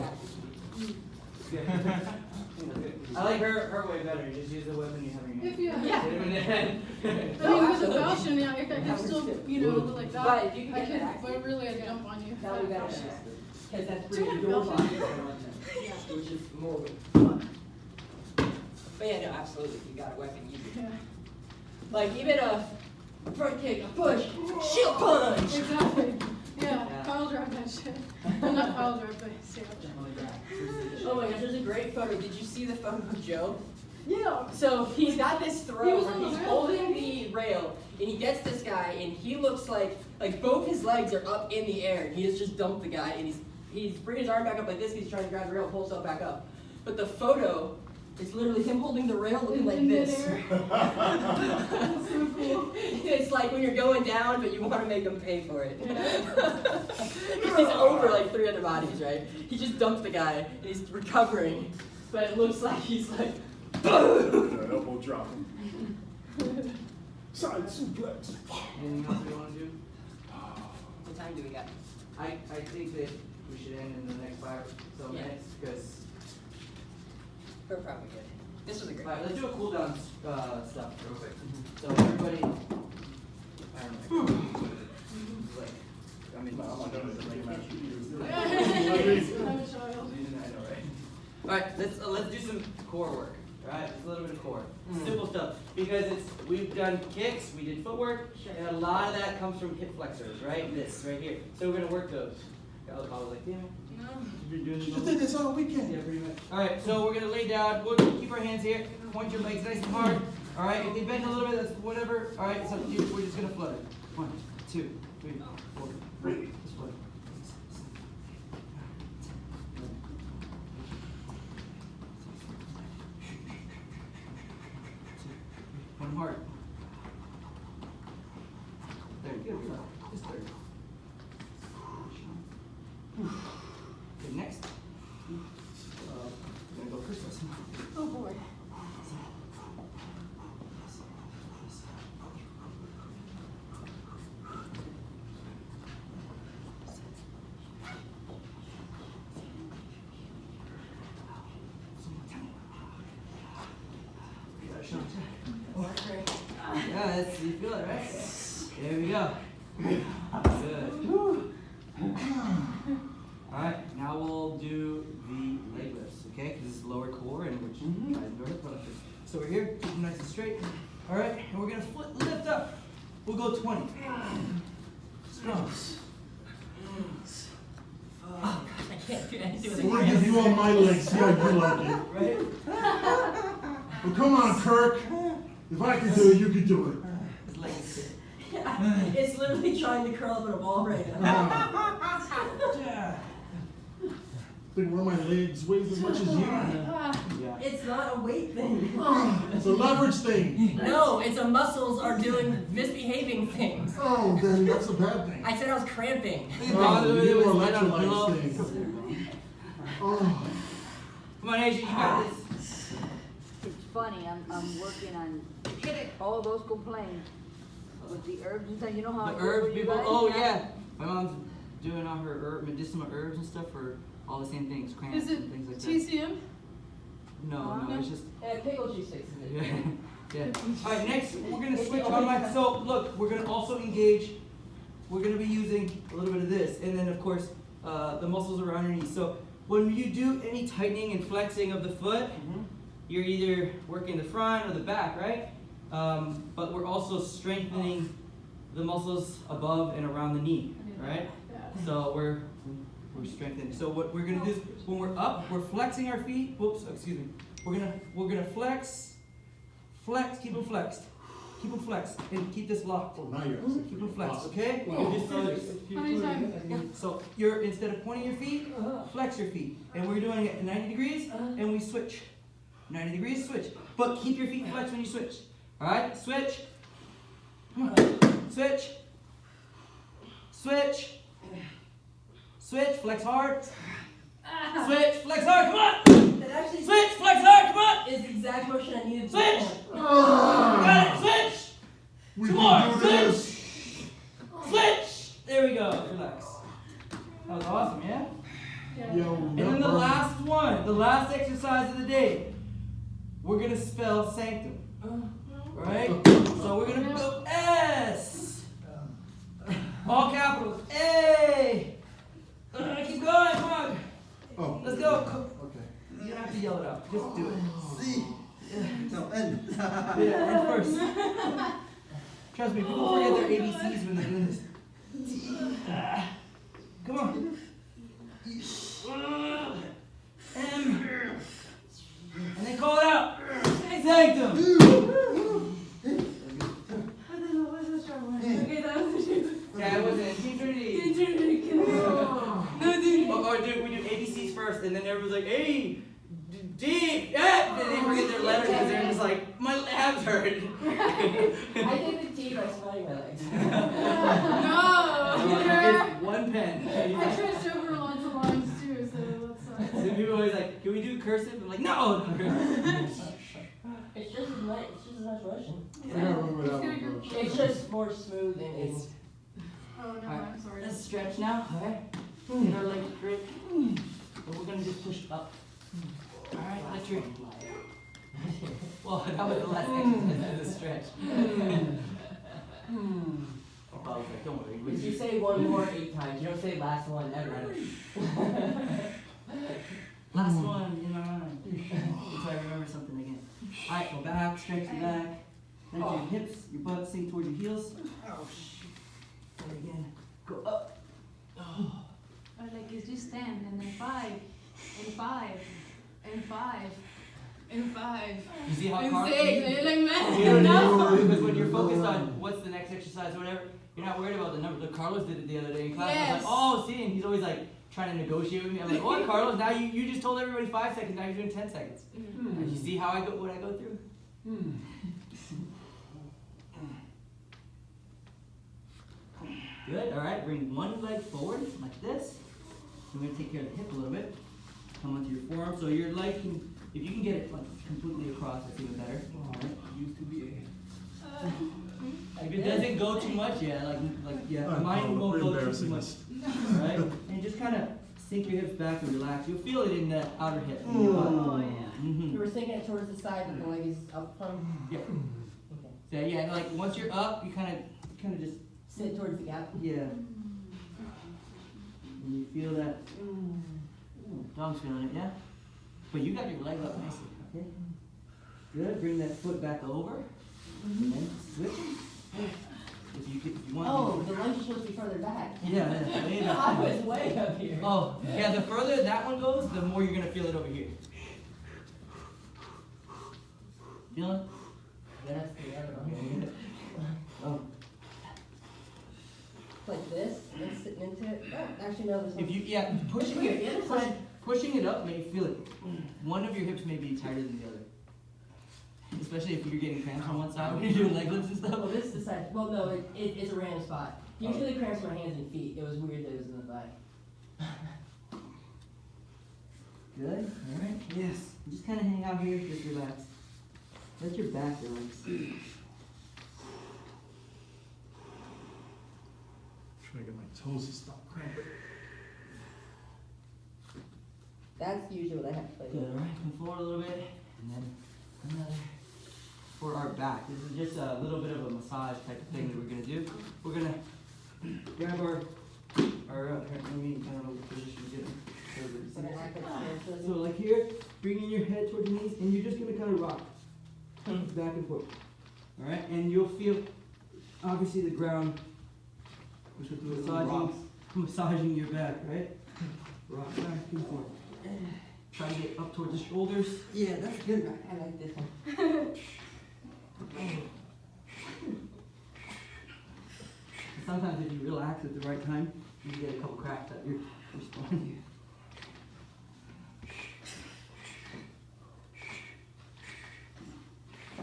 I like her way better. You just use the weapon you have in your If hand. you Yeah. Hit him in the head. I mean, with the absolutely. falchion, yeah, I can still, you know, like that. But if you can I get can, that axe, but really, I jump on you. that'll be better. Falchion. Because that's Do you bringing want your falchion? body, Yeah. which is more fun. But yeah, no, absolutely. If you got a weapon, use it. Yeah. Like even a front kick, a push, shield punch. Exactly. Yeah, Yeah. pile drive that shit. Well, not pile drive, but yeah. Oh my gosh, there's a great photo. Did you see the photo of Joe? Yeah. So he's got this He throw was where on the he's rail, holding wasn't the rail and he gets this guy and he looks like both his legs are up in the air and he has just dumped the guy and he's bringing his arm back up like this because he's trying to grab the rail and pull himself back up. But the photo is literally him holding the rail looking like In this. midair. That's so cool. It's like when you're going down but you want to make him pay for it. Yeah. He's over like 3 other bodies, right? He just dumped the guy and he's recovering. But it looks like he's like Elbow drop. Side suplex. Anything else we want to do? what time do we got? I think that we should end in the next 5 or so Yeah. minutes because. We're probably good. This was a great Alright, one. let's do a cool down stuff real quick. So everybody, I don't know. Like, I mean, No, I'm not gonna like, do can't you- I'm a child. I know, right? Alright, let's do some core work. Alright, just a little bit of core. Simple stuff. Because we've done kicks, we did footwork, and a lot of that comes from hip flexors, right? This right here. So we're gonna work those. I was like, damn it. No. You've been doing You this just all did this all weekend. Yeah, pretty much. Alright, so we're gonna lay down, we'll keep our hands here, point your legs nice and hard. Alright, if they bend a little bit, that's whatever. Alright, so we're just gonna flood it. 1, 2, 3, 4, 5. Just flood it. One hard. There, good. Just there. Okay, next. We're gonna go Christmas. Oh boy. Yeah, that's, you feel it, right? There we go. Good. Alright, now we'll do the leg lifts, okay? Because this is lower core and which guys know it. So we're here, keep them nice and straight. Alright, and we're gonna lift up. We'll go 20. Strong. I'm gonna give you all my legs, see how you like it. Right? Well, come on, Kirk. If I can do it, you can do it. His legs. It's literally trying to curl up in a ball right now. I think one of my legs weighs as much as you. Yeah. It's not a weight thing. It's a leverage thing. No, it's a muscles are doing misbehaving things. Oh, then that's a bad thing. I said I was cramping. Oh, you need more Sit on the pillow. electrolytes thing. Oh. Come on, Asia, you got this. It's funny, I'm working on all those complaints with the herbs and stuff, you know how. The I do herbs for you people. guys? Oh yeah, my mom's doing all her medicinal herbs and stuff for all the same things, cramps Is it and things like that. TCM? No, it's just Pickle cheese sticks. yeah. Yeah. All right, next we're gonna switch on my. So look, we're gonna also engage. We're gonna be using a little bit of this, and then of course the muscles are underneath. So when you do any tightening and flexing of the foot, you're either working the front or the back, right? But we're also strengthening the muscles above and around the knee, right? So we're strengthening. So what we're gonna do is when we're up, we're flexing our feet. Whoops, excuse me. We're gonna flex, keep them flexed, and keep this locked. Oh, now you're Keep them flexed, okay? Wow. Just so How many times? so you're instead of pointing your feet, flex your feet, and we're doing it at 90 degrees, and we switch. 90 degrees, switch. But keep your feet flexed when you switch. All right, switch. Come on, switch. Switch. Switch, flex hard. Switch, flex hard, come on! That actually Switch, flex hard, come on! is the exact motion I needed to Switch! perform. Got it, switch! We Some can more, do this. Switch! There we go, relax. That was awesome, yeah? Yo, And then the last one, the last exercise of the day, we're gonna spell sanctum. Right? So we're gonna go S. All capitals. A. Keep going, come on. Oh. Let's go. Okay. You don't have to yell it out. Just do it. C. No, N. Yeah, and first. Trust me, people forget their ABCs when they're doing this. Come on. M. And then call it out. Sanctum. Okay, that was the two. Yeah, it wasn't. Team Trinity. Or do we do ABCs first, and then everyone's like, A, D, F, and they forget their letters because they're just like, my abs hurt. I did the T by sweating my legs. No! It's one pen. I traced over lots of lines too, so that's Then people always like, can we do cursive? I'm like, no. It's just as much motion. I gotta remember that one, bro. It's just more smooth and it's. Oh, no, Alright, I'm sorry. let's stretch now. Okay. Get our legs straight. And we're gonna just push up. Alright, let's try. Well, that was the last exercise of the stretch. Okay, don't worry. If you say one more 8 times, you don't say last one ever. Last one in my mind. Until I remember something again. Alright, go back, stretch the back. Then your hips, your butt sink towards your heels. And again, go up. Or like it's just 10 and then 5 and 5 and 5 and 5 You see how and Carl? 6 and you're like, man, You don't enough. know, because when you're focused on what's the next exercise or whatever, you're not worried about the number. Look, Carlos did it the other day in class. I Yes. was like, oh, see, and he's always like trying to negotiate with me. I'm like, oh, Carlos, now you just told everybody 5 seconds, now you're doing 10 seconds. And you see how I go, what I go through? Good, all right, bring one leg forward like this. I'm gonna take care of the hip a little bit. Come onto your forearm, so your leg can, if you can get it like completely across, that's even better. All right. Used to be If it doesn't go too much, mine won't go too much. Right? And just kind of sink your hips back and relax. You'll feel it in the outer hip. Oh, yeah. Mm-hmm. You were thinking it towards the side, but the leg is up from. Yeah. Okay. Yeah, like once you're up, you kind of just, Sit towards the gap. yeah. And you feel that. Dog's feeling it, yeah? But you got your leg up nicely, okay? Good, bring that foot back over. And then switch. if you want. Oh, the lunge is supposed to be further back. Yeah, way back. I was way up here. Oh, yeah, the further that one goes, the more you're gonna feel it over here. Feel it? Yeah, that's the other one. Oh. Like this, and sitting into it. Oh, actually, no, this one. If you, yeah, pushing Here, the other side. pushing it up may feel it. One of your hips may be tighter than the other. Especially if you're getting cramps on one side when you're doing leg lifts and stuff. Well, this is the side. Well, no, it's a random spot. Usually the cramps in my hands and feet. It was weird that it was in the thigh. Good? Alright? Yes. Just kind of hang out here, just relax. Let your back relax. Trying to get my toes to stop cramping. That's usually what I have to play Good, with. alright, come forward a little bit, and then another. For our back, this is just a little bit of a massage type of thing that we're gonna do. We're gonna grab our let me, I don't know what position to get in. So like here, bringing your head toward the knees, and you're just gonna kind of rock back and forth. Alright, and you'll feel, obviously the ground, which is massaging your back, right? Rock back and forth. Try to get up towards the shoulders. Yeah, that's good. I like this one. Sometimes if you relax at the right time, you can get a couple cracks at your spine.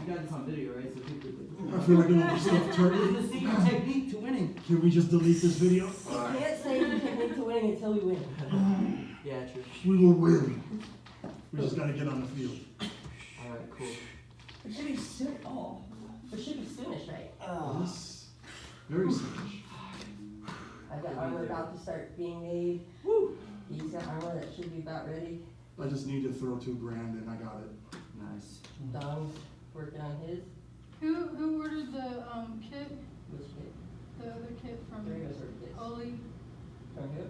You got this on video, right? So people I feel like an overstuffed turkey. This is the secret technique to winning. Can we just delete this video? You can't say you can't win to winning until we win. Yeah, true. We will win. We just gotta get on the field. Alright, cool. It should be soon. Oh, it should be soonish, right? Yes. Very soonish. I've got armor about to start being made. Woo! He's got armor that should be about ready. I just need to throw $2,000 and I got it. Nice. Don's working on his. Who ordered the kit, Which kid? the other kit from There goes her kids. Oli? From who?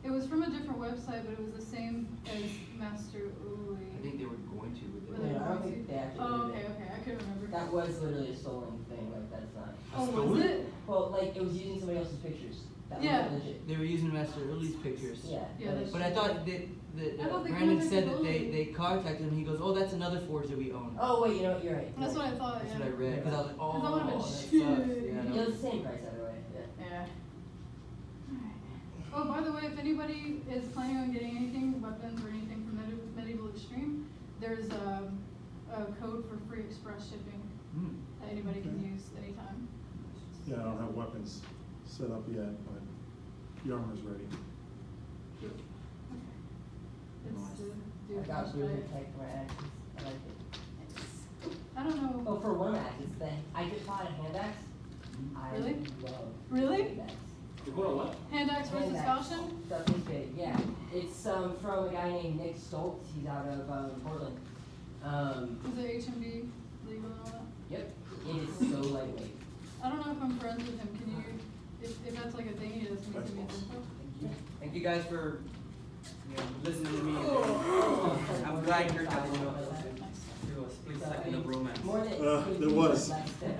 It was from a different website, but it was the same as Master Oli. I think they were going to with Really? it. Yeah, I don't think they actually Oh, did okay, it. okay, I couldn't remember. That was literally a stolen thing. Like that's not. Oh, was it? Well, like it was using somebody else's pictures. That Yeah. wasn't legit. They were using Master Uli's pictures. Yeah. Yeah, that was- But I thought that I thought they Brandon contacted said that Oli. they contacted him. He goes, "Oh, that's another forge that we own." Oh wait, you know what? You're right. That's what I thought, That's yeah. what I read. Because I was like, Because that would've been "Oh, that sucks." shit. Yeah, It no. was the same price either way. Yeah. Yeah. Oh, by the way, if anybody is planning on getting anything, weapons or anything from Medieval Extreme, there's a code for free express shipping Hmm. that anybody can use anytime. Yeah, I don't have weapons set up yet, but the armor's ready. It's to do I got blue flashlight. tech for my axes. I like it. I don't know. Oh, for one axe, it's the I just bought a hand axe. I Really? love Really? hand axe. You're going to what? Hand axe versus Hand axe. falchion? Stuff is big, yeah. It's from a guy named Nick Stoltz. He's out of Portland. Is it HMD legal and all that? Yep. It is so lightweight. I don't know if I'm friends with him. Can you, if that's like a thing he does, can you send me his info? Thank you guys for listening to me. I'm glad you're guys. Nice. It was a split second of romance. More than There was. less than